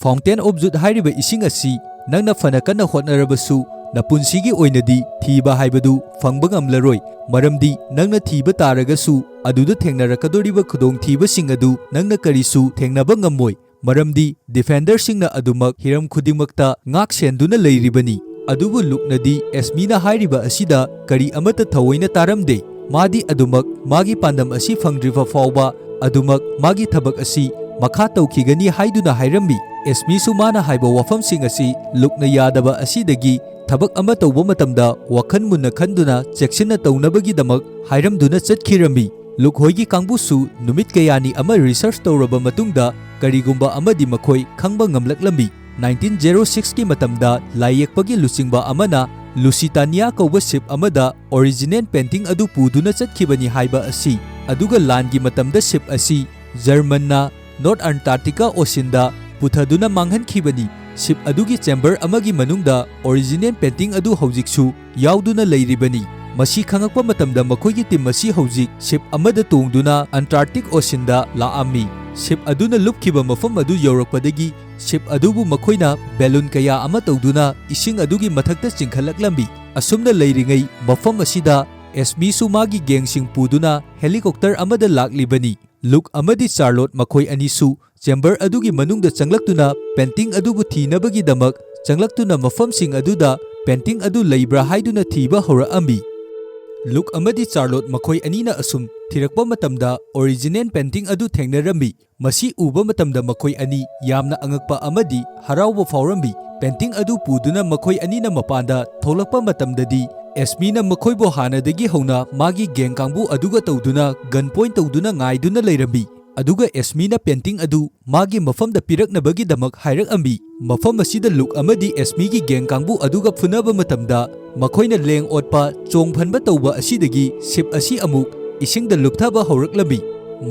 Speaker 1: ꯐꯥꯎꯟꯇꯦꯟ ꯑꯣꯐ ꯖꯨꯠ ꯍꯥꯏꯔꯤꯕ ꯏꯁꯤꯡ ꯑꯁꯤ ꯅꯪꯅ ꯐꯅ ꯀꯟꯅ ꯍꯣꯠꯅꯔꯕꯁꯨ ꯅꯄꯨꯟꯁꯤꯒꯤ ꯑꯣꯏꯅꯗꯤ ꯊꯤꯕ ꯍꯥꯏꯕꯗꯨ ꯐꯪꯕ ꯉꯝꯂꯔꯣꯏ, ꯃꯔꯝꯗꯤ ꯅꯪꯅ ꯊꯤꯕ ꯇꯥꯔꯒꯁꯨ ꯑꯗꯨꯗ ꯊꯦꯡꯅꯔꯛꯀꯗꯧꯔꯤꯕ ꯈꯨꯗꯣꯡꯊꯤꯕꯁꯤꯡ ꯑꯗꯨ ꯅꯪꯅ ꯀꯔꯤꯁꯨ ꯊꯦꯡꯅꯕ ꯉꯝꯃꯣꯏ, ꯃꯔꯝꯗꯤ ꯗꯤꯐꯦꯟꯗꯔꯁꯤꯡꯅ ꯑꯗꯨꯃꯛ ꯍꯤꯔꯝ ꯈꯨꯗꯤꯡꯃꯛꯇ ꯉꯥꯛꯁꯦꯟꯗꯨꯅ ꯂꯩꯔꯤꯕꯅꯤ"꯫ ꯑꯗꯨꯕꯨ ꯂꯨꯛꯅꯗꯤ ꯑꯦꯁꯃꯤꯅ ꯍꯥꯏꯔꯤꯕ ꯑꯁꯤꯗ ꯀꯔꯤ ꯑꯃꯠꯇ ꯊꯑꯣꯏꯅ ꯇꯥꯔꯝꯗꯦ꯫ ꯃꯥꯗꯤ ꯑꯗꯨꯃꯛ ꯃꯥꯒꯤ ꯄꯥꯟꯗꯝ ꯑꯁꯤ ꯐꯪꯗ꯭ꯔꯤꯕ ꯐꯥꯎꯕ ꯑꯗꯨꯃꯛ ꯃꯥꯒꯤ ꯊꯕꯛ ꯑꯁꯤ ꯃꯈꯥ ꯇꯧꯈꯤꯒꯅꯤ ꯍꯥꯏꯗꯨꯅ ꯍꯥꯏꯔꯝꯃꯤ꯫ ꯑꯦꯁꯃꯤꯁꯨ ꯃꯥꯅ ꯍꯥꯏꯕ ꯋꯥꯐꯝꯁꯤꯡ ꯑꯁꯤ ꯂꯨꯛꯅ ꯌꯥꯗꯕ ꯑꯁꯤꯗꯒꯤ ꯊꯕꯛ ꯑꯃ ꯇꯧꯕ ꯃꯇꯝꯗ ꯋꯥꯈꯜ ꯃꯨꯟꯅ ꯈꯟꯗꯨꯅ ꯆꯦꯛꯁꯤꯟꯅ ꯇꯧꯅꯕꯒꯤꯗꯃꯛ ꯍꯥꯏꯔꯝꯗꯨꯅ ꯆꯠꯈꯤꯔꯝꯃꯤ꯫ ꯂꯨꯛ ꯍꯣꯏꯒꯤ ꯀꯥꯡꯕꯨꯁꯨ ꯅꯨꯃꯤꯠ ꯀꯌꯥꯅꯤ ꯑꯃ ꯔꯤꯁꯔꯆ ꯇꯧꯔꯕ ꯃꯇꯨꯡꯗ ꯀꯔꯤꯒꯨꯝꯕ ꯑꯃꯗꯤ ꯃꯈꯣꯏ ꯈꯪꯕ ꯉꯝꯂꯛꯂꯝꯃꯤ꯫ 1906ꯒꯤ ꯃꯇꯝꯗ ꯂꯥꯏꯌꯦꯛꯄꯒꯤ ꯂꯨꯆꯤꯡꯕ ꯑꯃꯅ ꯂꯨꯁꯤꯇꯥꯅꯤꯌꯥ ꯀꯧꯕ ꯁꯤꯞ ꯑꯃꯗ ꯑꯣꯔꯤꯖꯤꯅꯦꯜ ꯄꯦꯟꯇꯤꯡ ꯑꯗꯨ ꯄꯨꯗꯨꯅ ꯆꯠꯈꯤꯕꯅꯤ ꯍꯥꯏꯕ ꯑꯁꯤ, ꯑꯗꯨꯒ ꯂꯥꯟꯒꯤ ꯃꯇꯝꯗ ꯁꯤꯞ ꯑꯁꯤ ꯖꯔꯃꯟꯅ ꯅꯣꯔꯊ ꯑꯟꯇꯥꯔꯛꯇꯤꯀꯥ ꯑꯣꯁꯤꯟꯗ ꯄꯨꯊꯗꯨꯅ ꯃꯥꯡꯍꯟꯈꯤꯕꯅꯤ꯫ ꯁꯤꯞ ꯑꯗꯨꯒꯤ ꯆꯦꯝꯕꯔ ꯑꯃꯒꯤ ꯃꯅꯨꯡꯗ ꯑꯣꯔꯤꯖꯤꯅꯦꯜ ꯄꯦꯟꯇꯤꯡ ꯑꯗꯨ ꯍꯧꯖꯤꯛꯁꯨ ꯌꯥꯎꯗꯨꯅ ꯂꯩꯔꯤꯕꯅꯤ꯫ ꯃꯁꯤ ꯈꯪꯂꯛꯄ ꯃꯇꯝꯗ ꯃꯈꯣꯏꯒꯤ ꯇꯤꯝ ꯑꯁꯤ ꯍꯧꯖꯤꯛ ꯁꯤꯞ ꯑꯃꯗ ꯇꯣꯡꯗꯨꯅ ꯑꯟꯇꯥꯔꯛꯇꯤꯛ ꯑꯣꯁꯤꯟꯗ ꯂꯥꯛꯑꯝꯃꯤ꯫ ꯁꯤꯞ ꯑꯗꯨꯅ ꯂꯨꯞꯈꯤꯕ ꯃꯐꯝ ꯑꯗꯨ ꯌꯧꯔꯛꯄꯗꯒꯤ ꯁꯤꯞ ꯑꯗꯨꯕꯨ ꯃꯈꯣꯏꯅ ꯕꯦꯂꯨꯟ ꯀꯌꯥ ꯑꯃ ꯇꯧꯗꯨꯅ ꯏꯁꯤꯡ ꯑꯗꯨꯒꯤ ꯃꯊꯛꯇ ꯆꯤꯡꯈꯠꯂꯛꯂꯝꯃꯤ꯫ ꯑꯁꯨꯝꯅ ꯂꯩꯔꯤꯉꯩ ꯃꯐꯝ ꯑꯁꯤꯗ ꯑꯦꯁꯃꯤꯁꯨ ꯃꯥꯒꯤ ꯒꯦꯡꯁꯤꯡ ꯄꯨꯗꯨꯅ ꯍꯦꯂꯤꯀꯣꯞꯇꯔ ꯑꯃꯗ ꯂꯥꯛꯂꯤꯕꯅꯤ꯫ ꯂꯨꯛ ꯑꯃꯗꯤ ꯆꯥꯔꯂꯣꯠ ꯃꯈꯣꯏ ꯑꯅꯤꯁꯨ ꯆꯦꯝꯕꯔ ꯑꯗꯨꯒꯤ ꯃꯅꯨꯡꯗ ꯆꯪꯂꯛꯇꯨꯅ ꯄꯦꯟꯇꯤꯡ ꯑꯗꯨꯕꯨ ꯊꯤꯅꯕꯒꯤꯗꯃꯛ ꯆꯪꯂꯛꯇꯨꯅ ꯃꯐꯝꯁꯤꯡ ꯑꯗꯨꯗ ꯄꯦꯟꯇꯤꯡ ꯑꯗꯨ ꯂꯩꯕ꯭ꯔꯥ ꯍꯥꯏꯗꯨꯅ ꯊꯤꯕ ꯍꯧꯔꯛꯑꯝꯃꯤ꯫ ꯂꯨꯛ ꯑꯃꯗꯤ ꯆꯥꯔꯂꯣꯠ ꯃꯈꯣꯏ ꯑꯅꯤꯅ ꯑꯁꯨꯝ ꯊꯤꯔꯛꯄ ꯃꯇꯝꯗ ꯑꯣꯔꯤꯖꯤꯅꯦꯜ ꯄꯦꯟꯇꯤꯡ ꯑꯗꯨ ꯊꯦꯡꯅꯔꯝꯃꯤ꯫ ꯃꯁꯤ ꯎꯕ ꯃꯇꯝꯗ ꯃꯈꯣꯏ ꯑꯅꯤ ꯌꯥꯝꯅ ꯑꯉꯛꯄ ꯑꯃꯗꯤ ꯍꯔꯥꯎꯕ ꯐꯥꯎꯔꯝꯃꯤ꯫ ꯄꯦꯟꯇꯤꯡ ꯑꯗꯨ ꯄꯨꯗꯨꯅ ꯃꯈꯣꯏ ꯑꯅꯤꯅ ꯃꯄꯥꯟꯗ ꯊꯣꯛꯂꯛꯄ ꯃꯇꯝꯗꯗꯤ ꯑꯦꯁꯃꯤꯅ ꯃꯈꯣꯏꯕꯨ ꯍꯥꯟꯅꯗꯒꯤ ꯍꯧꯅ ꯃꯥꯒꯤ ꯒꯦꯡ ꯀꯥꯡꯕꯨ ꯑꯗꯨꯒ ꯇꯧꯗꯨꯅ ꯒꯟ ꯄꯣꯏꯟ ꯇꯧꯗꯨꯅ ꯉꯥꯏꯗꯨꯅ ꯂꯩꯔꯝꯃꯤ꯫ ꯑꯗꯨꯒ ꯑꯦꯁꯃꯤꯅ ꯄꯦꯟꯇꯤꯡ ꯑꯗꯨ ꯃꯥꯒꯤ ꯃꯐꯝꯗ ꯄꯤꯔꯛꯅꯕꯒꯤꯗꯃꯛ ꯍꯥꯏꯔꯛꯑꯝꯃꯤ꯫ ꯃꯐꯝ ꯑꯁꯤꯗ ꯂꯨꯛ ꯑꯃꯗꯤ ꯑꯦꯁꯃꯤꯒꯤ ꯒꯦꯡ ꯀꯥꯡꯕꯨ ꯑꯗꯨꯒ ꯐꯨꯅꯕ ꯃꯇꯝꯗ ꯃꯈꯣꯏꯅ ꯂꯦꯡ ꯑꯣꯠꯄ ꯆꯣꯡꯐꯟꯕ ꯇꯧꯕ ꯑꯁꯤꯗꯒꯤ ꯁꯤꯞ ꯑꯁꯤ ꯑꯃꯨꯛ ꯏꯁꯤꯡꯗ ꯂꯨꯞꯊꯕ ꯍꯧꯔꯛꯂꯝꯃꯤ꯫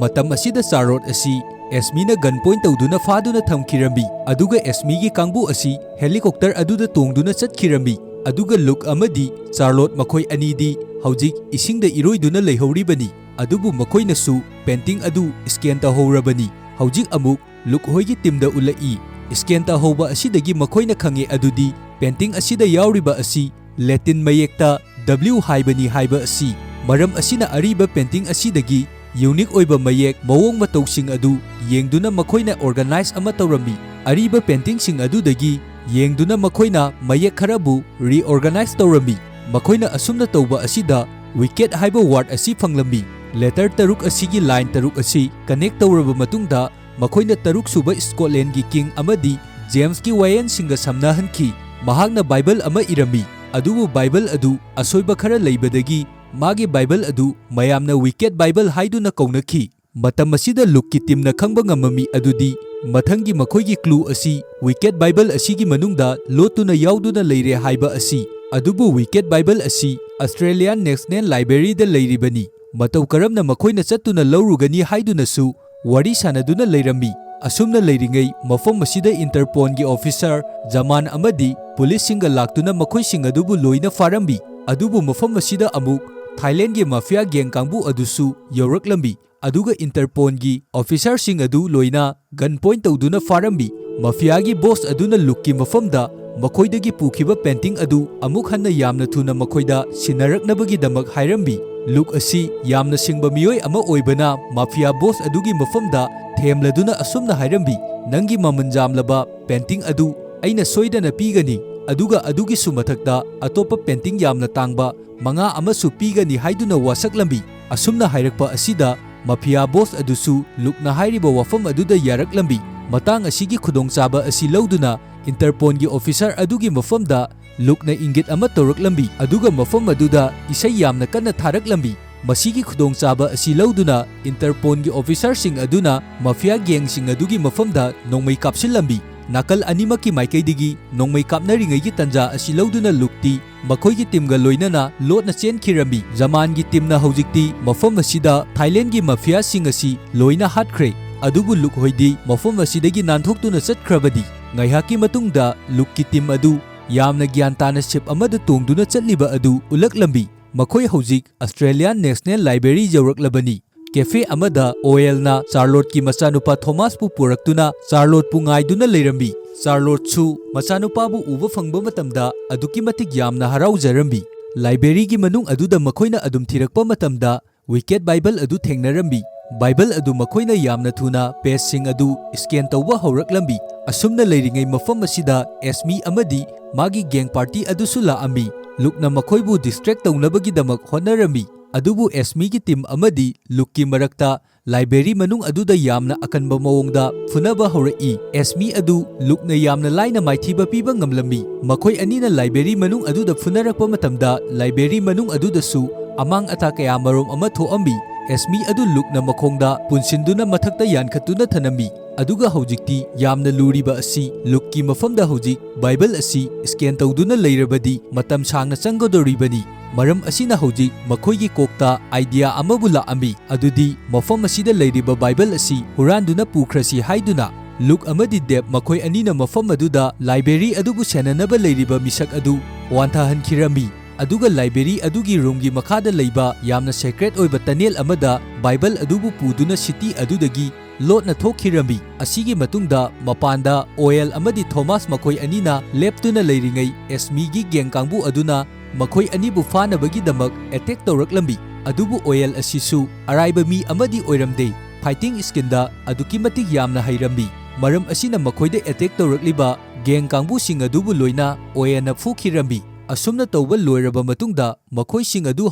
Speaker 1: ꯃꯇꯝ ꯑꯁꯤꯗ ꯆꯥꯔꯂꯣꯠ ꯑꯁꯤ ꯑꯦꯁꯃꯤꯅ ꯒꯟ ꯄꯣꯏꯟ ꯇꯧꯗꯨꯅ ꯐꯥꯗꯨꯅ ꯊꯝꯈꯤꯔꯝꯃꯤ, ꯑꯗꯨꯒ ꯑꯦꯁꯃꯤꯒꯤ ꯀꯥꯡꯕꯨ ꯑꯁꯤ ꯍꯦꯂꯤꯀꯣꯞꯇꯔ ꯑꯗꯨꯗ ꯇꯣꯡꯗꯨꯅ ꯆꯠꯈꯤꯔꯝꯃꯤ꯫ ꯑꯗꯨꯒ ꯂꯨꯛ ꯑꯃꯗꯤ ꯆꯥꯔꯂꯣꯠ ꯃꯈꯣꯏ ꯑꯅꯤꯗꯤ ꯍꯧꯖꯤꯛ ꯏꯁꯤꯡꯗ ꯏꯔꯣꯏꯗꯨꯅ ꯂꯩꯍꯧꯔꯤꯕꯅꯤ, ꯑꯗꯨꯕꯨ ꯃꯈꯣꯏꯅꯁꯨ ꯄꯦꯟꯇꯤꯡ ꯑꯗꯨ ꯁ꯭ꯀꯦꯟ ꯇꯧꯍꯧꯔꯕꯅꯤ꯫ ꯍꯧꯖꯤꯛ ꯑꯃꯨꯛ ꯂꯨꯛ ꯍꯣꯏꯒꯤ ꯇꯤꯝꯗ ꯎꯠꯂꯛꯏ꯫ ꯁ꯭ꯀꯦꯟ ꯇꯧꯍꯧꯕ ꯑꯁꯤꯗꯒꯤ ꯃꯈꯣꯏꯅ ꯈꯪꯉꯦ ꯑꯗꯨꯗꯤ ꯄꯦꯟꯇꯤꯡ ꯑꯁꯤꯗ ꯌꯥꯎꯔꯤꯕ ꯑꯁꯤ ꯂꯦꯇꯤꯟ ꯃꯌꯦꯛꯇ W ꯍꯥꯏꯕꯅꯤ ꯍꯥꯏꯕ ꯑꯁꯤ꯫ ꯃꯔꯝ ꯑꯁꯤꯅ ꯑꯔꯤꯕ ꯄꯦꯟꯇꯤꯡ ꯑꯁꯤꯗꯒꯤ ꯌꯨꯅꯤꯛ ꯑꯣꯏꯕ ꯃꯌꯦꯛ ꯃꯑꯣꯡ ꯃꯇꯧꯁꯤꯡ ꯑꯗꯨ ꯌꯦꯡꯗꯨꯅ ꯃꯈꯣꯏꯅ ꯑꯣꯔꯒꯅꯥꯏꯖ ꯑꯃ ꯇꯧꯔꯝꯃꯤ꯫ ꯑꯔꯤꯕ ꯄꯦꯟꯇꯤꯡꯁꯤꯡ ꯑꯗꯨꯗꯒꯤ ꯌꯦꯡꯗꯨꯅ ꯃꯈꯣꯏꯅ ꯃꯌꯦꯛ ꯈꯔꯕꯨ ꯔꯤꯑꯣꯔꯒꯅꯥꯏꯖ ꯇꯧꯔꯝꯃꯤ꯫ ꯃꯈꯣꯏꯅ ꯑꯁꯨꯝꯅ ꯇꯧꯕ ꯑꯁꯤꯗ ꯋꯤꯀꯦꯠ ꯍꯥꯏꯕ ꯋꯥꯔꯗ ꯑꯁꯤ ꯐꯪꯂꯝꯃꯤ꯫ ꯂꯦꯇꯔ ꯇꯔꯨꯛ ꯑꯁꯤꯒꯤ ꯂꯥꯏꯟ ꯇꯔꯨꯛ ꯑꯁꯤ ꯀꯅꯦꯛ ꯇꯧꯔꯕ ꯃꯇꯨꯡꯗ ꯃꯈꯣꯏꯅ ꯇꯔꯨꯛꯁꯨꯕ ꯁ꯭ꯀꯣꯠꯂꯦꯟꯒꯤ ꯀꯤꯡ ꯑꯃꯗꯤ ꯖꯦꯝꯁꯀꯤ ꯋꯥꯌꯦꯜꯁꯤꯡꯒ ꯁꯝꯅꯍꯟꯈꯤ꯫ ꯃꯍꯥꯛꯅ ꯕꯥꯏꯕꯜ ꯑꯃ ꯏꯔꯝꯃꯤ, ꯑꯗꯨꯕꯨ ꯕꯥꯏꯕꯜ ꯑꯗꯨ ꯑꯁꯣꯏꯕ ꯈꯔ ꯂꯩꯕꯗꯒꯤ ꯃꯥꯒꯤ ꯕꯥꯏꯕꯜ ꯑꯗꯨ ꯃꯌꯥꯝꯅ ꯋꯤꯀꯦꯠ ꯕꯥꯏꯕꯜ ꯍꯥꯏꯗꯨꯅ ꯀꯧꯅꯈꯤ꯫ ꯃꯇꯝ ꯑꯁꯤꯗ ꯂꯨꯛꯀꯤ ꯇꯤꯝꯅ ꯈꯪꯕ ꯉꯝꯃꯝꯃꯤ ꯑꯗꯨꯗꯤ ꯃꯊꯪꯒꯤ ꯃꯈꯣꯏꯒꯤ ꯀ꯭ꯂꯨ ꯑꯁꯤ ꯋꯤꯀꯦꯠ ꯕꯥꯏꯕꯜ ꯑꯁꯤꯒꯤ ꯃꯅꯨꯡꯗ ꯂꯣꯠꯇꯨꯅ ꯌꯥꯎꯗꯨꯅ ꯂꯩꯔꯦ ꯍꯥꯏꯕ ꯑꯁꯤ꯫ ꯑꯗꯨꯕꯨ ꯋꯤꯀꯦꯠ ꯕꯥꯏꯕꯜ ꯑꯁꯤ ꯑꯁꯇ꯭ꯔꯦꯂꯤꯌꯥꯟ ꯅꯦꯁꯅꯦꯜ ꯂꯥꯏꯕ꯭ꯔꯦꯔꯤꯗ ꯂꯩꯔꯤꯕꯅꯤ꯫ ꯃꯇꯧ ꯀꯔꯝꯅ ꯃꯈꯣꯏꯅ ꯆꯠꯇꯨꯅ ꯂꯧꯔꯨꯒꯅꯤ ꯍꯥꯏꯗꯨꯅꯁꯨ ꯋꯥꯔꯤ ꯁꯥꯅꯗꯨꯅ ꯂꯩꯔꯝꯃꯤ꯫ ꯑꯁꯨꯝꯅ ꯂꯩꯔꯤꯉꯩ ꯃꯐꯝ ꯑꯁꯤꯗ ꯏꯟꯇꯔꯄꯣꯜꯒꯤ ꯑꯣꯐꯤꯁꯥꯔ ꯖꯃꯥꯟ ꯑꯃꯗꯤ ꯄꯨꯂꯤꯁꯁꯤꯡꯒ ꯂꯥꯛꯇꯨꯅ ꯃꯈꯣꯏꯁꯤꯡ ꯑꯗꯨꯕꯨ ꯂꯣꯏꯅ ꯐꯥꯔꯝꯃꯤ꯫ ꯑꯗꯨꯕꯨ ꯃꯐꯝ ꯑꯁꯤꯗ ꯑꯃꯨꯛ ꯊꯥꯏꯂꯦꯟడ్ꯒꯤ ꯃꯥꯐꯤꯌꯥ ꯒꯦꯡ ꯀꯥꯡꯕꯨ ꯑꯗꯨꯁꯨ ꯌꯧꯔꯛꯂꯝꯃꯤ, ꯑꯗꯨꯒ ꯏꯟꯇꯔꯄꯣꯜꯒꯤ ꯑꯣꯐꯤꯁꯥꯔꯁꯤꯡ ꯑꯗꯨ ꯂꯣꯏꯅ ꯒꯟ ꯄꯣꯏꯟ ꯇꯧꯗꯨꯅ ꯐꯥꯔꯝꯃꯤ꯫ ꯃꯥꯐꯤꯌꯥꯒꯤ ꯕꯣꯁ ꯑꯗꯨꯅ ꯂꯨꯛꯀꯤ ꯃꯐꯝꯗ ꯃꯈꯣꯏꯗꯒꯤ ꯄꯨꯈꯤꯕ ꯄꯦꯟꯇꯤꯡ ꯑꯗꯨ ꯑꯃꯨꯛ ꯍꯟꯅ ꯌꯥꯝꯅ ꯊꯨꯅ ꯃꯈꯣꯏꯗ ꯁꯤꯟꯅꯔꯛꯅꯕꯒꯤꯗꯃꯛ ꯍꯥꯏꯔꯝꯃꯤ꯫ ꯂꯨꯛ ꯑꯁꯤ ꯌꯥꯝꯅ ꯁꯤꯡꯕ ꯃꯤꯑꯣꯏ ꯑꯃ ꯑꯣꯏꯕꯅ ꯃꯥꯐꯤꯌꯥ ꯕꯣꯁ ꯑꯗꯨꯒꯤ ꯃꯐꯝꯗ ꯊꯦꯝꯂꯗꯨꯅ ꯑꯁꯨꯝꯅ ꯍꯥꯏꯔꯝꯃꯤ, "ꯅꯪꯒꯤ ꯃꯃꯜ ꯌꯥꯝꯂꯕ ꯄꯦꯟꯇꯤꯡ ꯑꯗꯨ ꯑꯩꯅ ꯁꯣꯏꯗꯅ ꯄꯤꯒꯅꯤ, ꯑꯗꯨꯒ ꯑꯗꯨꯒꯤꯁꯨ ꯃꯊꯛꯇ ꯑꯇꯣꯞꯄ ꯄꯦꯟꯇꯤꯡ ꯌꯥꯝꯅ ꯇꯥꯡꯕ 5 ꯑꯃꯁꯨ ꯄꯤꯒꯅꯤ" ꯍꯥꯏꯗꯨꯅ ꯋꯥꯁꯛꯂꯝꯃꯤ꯫ ꯑꯁꯨꯝꯅ ꯍꯥꯏꯔꯛꯄ ꯑꯁꯤꯗ ꯃꯥꯐꯤꯌꯥ ꯕꯣꯁ ꯑꯗꯨꯁꯨ ꯂꯨꯛꯅ ꯍꯥꯏꯔꯤꯕ ꯋꯥꯐꯝ ꯑꯗꯨꯗ ꯌꯥꯔꯛꯂꯝꯃꯤ꯫ ꯃꯇꯥꯡ ꯑꯁꯤꯒꯤ ꯈꯨꯗꯣꯡꯆꯥꯕ ꯑꯁꯤ ꯂꯧꯗꯨꯅ ꯏꯟꯇꯔꯄꯣꯜꯒꯤ ꯑꯣꯐꯤꯁꯥꯔ ꯑꯗꯨꯒꯤ ꯃꯐꯝꯗ ꯂꯨꯛꯅ ꯏꯪꯒꯤꯠ ꯑꯃ ꯇꯧꯔꯛꯂꯝꯃꯤ, ꯑꯗꯨꯒ ꯃꯐꯝ ꯑꯗꯨꯗ ꯏꯁꯩ ꯌꯥꯝꯅ ꯀꯟꯅ ꯊꯥꯔꯛꯂꯝꯃꯤ꯫ ꯃꯁꯤꯒꯤ ꯈꯨꯗꯣꯡꯆꯥꯕ ꯑꯁꯤ ꯂꯧꯗꯨꯅ ꯏꯟꯇꯔꯄꯣꯜꯒꯤ ꯑꯣꯐꯤꯁꯥꯔꯁꯤꯡ ꯑꯗꯨꯅ ꯃꯥꯐꯤꯌꯥ ꯒꯦꯡꯁꯤꯡ ꯑꯗꯨꯒꯤ ꯃꯐꯝꯗ ꯅꯣꯡꯃꯩ ꯀꯥꯞꯁꯤꯜꯂꯝꯃꯤ꯫ ꯅꯥꯀꯜ ꯑꯅꯤꯃꯛꯀꯤ ꯃꯥꯏꯀꯩꯗꯒꯤ ꯅꯣꯡꯃꯩ ꯀꯥꯞꯅꯔꯤꯉꯩꯒꯤ ꯇꯟꯖꯥ ꯑꯁꯤ ꯂꯧꯗꯨꯅ ꯂꯨꯛꯇꯤ ꯃꯈꯣꯏꯒꯤ ꯇꯤꯝꯒ ꯂꯣꯏꯅꯅ ꯂꯣꯠꯅ ꯆꯦꯟꯈꯤꯔꯝꯃꯤ꯫ ꯖꯃꯥꯟꯒꯤ ꯇꯤꯝꯅ ꯍꯧꯖꯤꯛꯇꯤ ꯃꯐꯝ ꯑꯁꯤꯗ ꯊꯥꯏꯂꯦꯟడ్ꯒꯤ ꯃꯥꯐꯤꯌꯥꯁꯤꯡ ꯑꯁꯤ ꯂꯣꯏꯅ ꯍꯥꯠꯈ꯭ꯔꯦ, ꯑꯗꯨꯕꯨ ꯂꯨꯛ ꯍꯣꯏꯗꯤ ꯃꯐꯝ ꯑꯁꯤꯗꯒꯤ ꯅꯥꯟꯊꯣꯛꯇꯨꯅ ꯆꯠꯈ꯭ꯔꯕꯗꯤ ꯉꯥꯏꯍꯥꯛꯀꯤ ꯃꯇꯨꯡꯗ ꯂꯨꯛꯀꯤ ꯇꯤꯝ ꯑꯗꯨ ꯌꯥꯝꯅ ꯒ꯭ꯌꯥꯟ ꯇꯥꯅ ꯁꯤꯞ ꯑꯃꯗ ꯇꯣꯡꯗꯨꯅ ꯆꯠꯂꯤꯕ ꯑꯗꯨ ꯎꯠꯂꯛꯂꯝꯃꯤ꯫ ꯃꯈꯣꯏ ꯍꯧꯖꯤꯛ ꯑꯁꯇ꯭ꯔꯦꯂꯤꯌꯥꯟ ꯅꯦꯁꯅꯦꯜ ꯂꯥꯏꯕ꯭ꯔꯦꯔꯤ ꯌꯧꯔꯛꯂꯕꯅꯤ꯫ ꯀꯦꯐꯦ ꯑꯃꯗ ꯑꯣꯌꯦꯜꯅ ꯆꯥꯔꯂꯣꯠꯀꯤ ꯃꯆꯥꯅꯨꯄꯥ ꯊꯣꯃꯥꯁꯄꯨ ꯄꯨꯔꯛꯇꯨꯅ ꯆꯥꯔꯂꯣꯠꯄꯨ ꯉꯥꯏꯗꯨꯅ ꯂꯩꯔꯝꯃꯤ꯫ ꯆꯥꯔꯂꯣꯠꯁꯨ ꯃꯆꯥꯅꯨꯄꯥꯕꯨ ꯎꯕ ꯐꯪꯕ ꯃꯇꯝꯗ ꯑꯗꯨꯛꯀꯤ ꯃꯇꯤꯛ ꯌꯥꯝꯅ ꯍꯔꯥꯎꯖꯔꯝꯃꯤ꯫ ꯂꯥꯏꯕ꯭ꯔꯦꯔꯤꯒꯤ ꯃꯅꯨꯡ ꯑꯗꯨꯗ ꯃꯈꯣꯏꯅ ꯑꯗꯨꯝ ꯊꯤꯔꯛꯄ ꯃꯇꯝꯗ ꯋꯤꯀꯦꯠ ꯕꯥꯏꯕꯜ ꯑꯗꯨ ꯊꯦꯡꯅꯔꯝꯃꯤ꯫ ꯕꯥꯏꯕꯜ ꯑꯗꯨ ꯃꯈꯣꯏꯅ ꯌꯥꯝꯅ ꯊꯨꯅ ꯄꯦꯖꯁꯤꯡ ꯑꯗꯨ ꯁ꯭ꯀꯦꯟ ꯇꯧꯕ ꯍꯧꯔꯛꯂꯝꯃꯤ꯫ ꯑꯁꯨꯝꯅ ꯂꯩꯔꯤꯉꯩ ꯃꯐꯝ ꯑꯁꯤꯗ ꯑꯦꯁꯃꯤ ꯑꯃꯗꯤ ꯃꯥꯒꯤ ꯒꯦꯡ ꯄꯥꯔꯇꯤ ꯑꯗꯨꯁꯨ ꯂꯥꯛꯑꯝꯃꯤ꯫ ꯂꯨꯛꯅ ꯃꯈꯣꯏꯕꯨ ꯗꯤꯁꯇ꯭ꯔꯦꯛ ꯇꯧꯅꯕꯒꯤꯗꯃꯛ ꯍꯣꯠꯅꯔꯝꯃꯤ꯫ ꯑꯗꯨꯕꯨ ꯑꯦꯁꯃꯤꯒꯤ ꯇꯤꯝ ꯑꯃꯗꯤ ꯂꯨꯛꯀꯤ ꯃꯔꯛꯇ ꯂꯥꯏꯕ꯭ꯔꯦꯔꯤ ꯃꯅꯨꯡ ꯑꯗꯨꯗ ꯌꯥꯝꯅ ꯑꯀꯟꯕ ꯃꯑꯣꯡꯗ ꯐꯨꯅꯕ ꯍꯧꯔꯛꯏ꯫ ꯑꯦꯁꯃꯤ ꯑꯗꯨ ꯂꯨꯛꯅ ꯌꯥꯝꯅ ꯂꯥꯏꯅ ꯃꯥꯏꯊꯤꯕ ꯄꯤꯕ ꯉꯝꯂꯝꯃꯤ꯫ ꯃꯈꯣꯏ ꯑꯅꯤꯅ ꯂꯥꯏꯕ꯭ꯔꯦꯔꯤ ꯃꯅꯨꯡ ꯑꯗꯨꯗ ꯐꯨꯅꯔꯛꯄ ꯃꯇꯝꯗ ꯂꯥꯏꯕ꯭ꯔꯦꯔꯤ ꯃꯅꯨꯡ ꯑꯗꯨꯗꯁꯨ ꯑꯃꯥꯡ ꯑꯇꯥ ꯀꯌꯥ ꯃꯔꯣꯝ ꯑꯃ ꯊꯣꯛꯑꯝꯃꯤ꯫ ꯑꯦꯁꯃꯤ ꯑꯗꯨ ꯂꯨꯛꯅ ꯃꯈꯣꯡꯗ ꯄꯨꯟꯁꯤꯟꯗꯨꯅ ꯃꯊꯛꯇ ꯌꯥꯟꯈꯠꯇꯨꯅ ꯊꯅꯝꯃꯤ꯫ ꯑꯗꯨꯒ ꯍꯧꯖꯤꯛꯇꯤ ꯌꯥꯝꯅ ꯂꯨꯔꯤꯕ ꯑꯁꯤ ꯂꯨꯛꯀꯤ ꯃꯐꯝꯗ ꯍꯧꯖꯤꯛ ꯕꯥꯏꯕꯜ ꯑꯁꯤ ꯁ꯭ꯀꯦꯟ ꯇꯧꯗꯨꯅ ꯂꯩꯔꯕꯗꯤ ꯃꯇꯝ ꯁꯥꯡꯅ ꯆꯪꯒꯗꯧꯔꯤꯕꯅꯤ꯫ ꯃꯔꯝ ꯑꯁꯤꯅ ꯍꯧꯖꯤꯛ ꯃꯈꯣꯏꯒꯤ ꯀꯣꯛꯇ ꯑꯥꯏꯗꯤꯌꯥ ꯑꯃꯕꯨ ꯂꯥꯛꯑꯝꯃꯤ꯫ ꯑꯗꯨꯗꯤ ꯃꯐꯝ ꯑꯁꯤꯗ ꯂꯩꯔꯤꯕ ꯕꯥꯏꯕꯜ ꯑꯁꯤ ꯍꯨꯔꯥꯟꯗꯨꯅ ꯄꯨꯈ꯭ꯔꯁꯤ ꯍꯥꯏꯗꯨꯅ ꯂꯨꯛ ꯑꯃꯗꯤ ꯗꯦꯕ ꯃꯈꯣꯏ ꯑꯅꯤꯅ ꯃꯐꯝ ꯑꯗꯨꯗ ꯂꯥꯏꯕ꯭ꯔꯦꯔꯤ ꯑꯗꯨꯕꯨ ꯁꯦꯟꯅꯅꯕ ꯂꯩꯔꯤꯕ ꯃꯤꯁꯛ ꯑꯗꯨ ꯋꯥꯟꯊꯍꯟꯈꯤꯔꯝꯃꯤ꯫ ꯑꯗꯨꯒ ꯂꯥꯏꯕ꯭ꯔꯦꯔꯤ ꯑꯗꯨꯒꯤ ꯔꯨꯝꯒꯤ ꯃꯈꯥꯗ ꯂꯩꯕ ꯌꯥꯝꯅ ꯁꯦꯀ꯭ꯔꯦꯠ ꯑꯣꯏꯕ ꯇꯅꯦꯜ ꯑꯃꯗ ꯕꯥꯏꯕꯜ ꯑꯗꯨꯕꯨ ꯄꯨꯗꯨꯅ ꯁꯤꯇꯤ ꯑꯗꯨꯗꯒꯤ ꯂꯣꯠꯅ ꯊꯣꯛꯈꯤꯔꯝꯃꯤ꯫ ꯑꯁꯤꯒꯤ ꯃꯇꯨꯡꯗ ꯃꯄꯥꯟꯗ ꯑꯣꯌꯦꯜ ꯑꯃꯗꯤ ꯊꯣꯃꯥꯁ ꯃꯈꯣꯏ ꯑꯅꯤꯅ ꯂꯦꯞꯇꯨꯅ ꯂꯩꯔꯤꯉꯩ ꯑꯦꯁꯃꯤꯒꯤ ꯒꯦꯡ ꯀꯥꯡꯕꯨ ꯑꯗꯨꯅ ꯃꯈꯣꯏ ꯑꯅꯤꯕꯨ ꯐꯥꯅꯕꯒꯤꯗꯃꯛ ꯑꯦꯇꯦꯛ ꯇꯧꯔꯛꯂꯝꯃꯤ꯫ ꯑꯗꯨꯕꯨ ꯑꯣꯌꯦꯜ ꯑꯁꯤꯁꯨ ꯑꯔꯥꯏꯕ ꯃꯤ ꯑꯃꯗꯤ ꯑꯣꯏꯔꯝꯗꯦ꯫ ꯐꯥꯏꯇꯤꯡ ꯁ꯭ꯀꯤꯜꯗ ꯑꯗꯨꯛꯀꯤ ꯃꯇꯤꯛ ꯌꯥꯝꯅ ꯍꯩꯔꯝꯃꯤ꯫ ꯃꯔꯝ ꯑꯁꯤꯅ ꯃꯈꯣꯏꯗ ꯑꯦꯇꯦꯛ ꯇꯧꯔꯛꯂꯤꯕ ꯒꯦꯡ ꯀꯥꯡꯕꯨꯁꯤꯡ ꯑꯗꯨꯕꯨ ꯂꯣꯏꯅ ꯑꯣꯌꯦꯜꯅ ꯐꯨꯈꯤꯔꯝꯃꯤ꯫ ꯑꯁꯨꯝꯅ ꯇꯧꯕ ꯂꯣꯏꯔꯕ ꯃꯇꯨꯡꯗ ꯃꯈꯣꯏꯁꯤꯡ ꯑꯗꯨ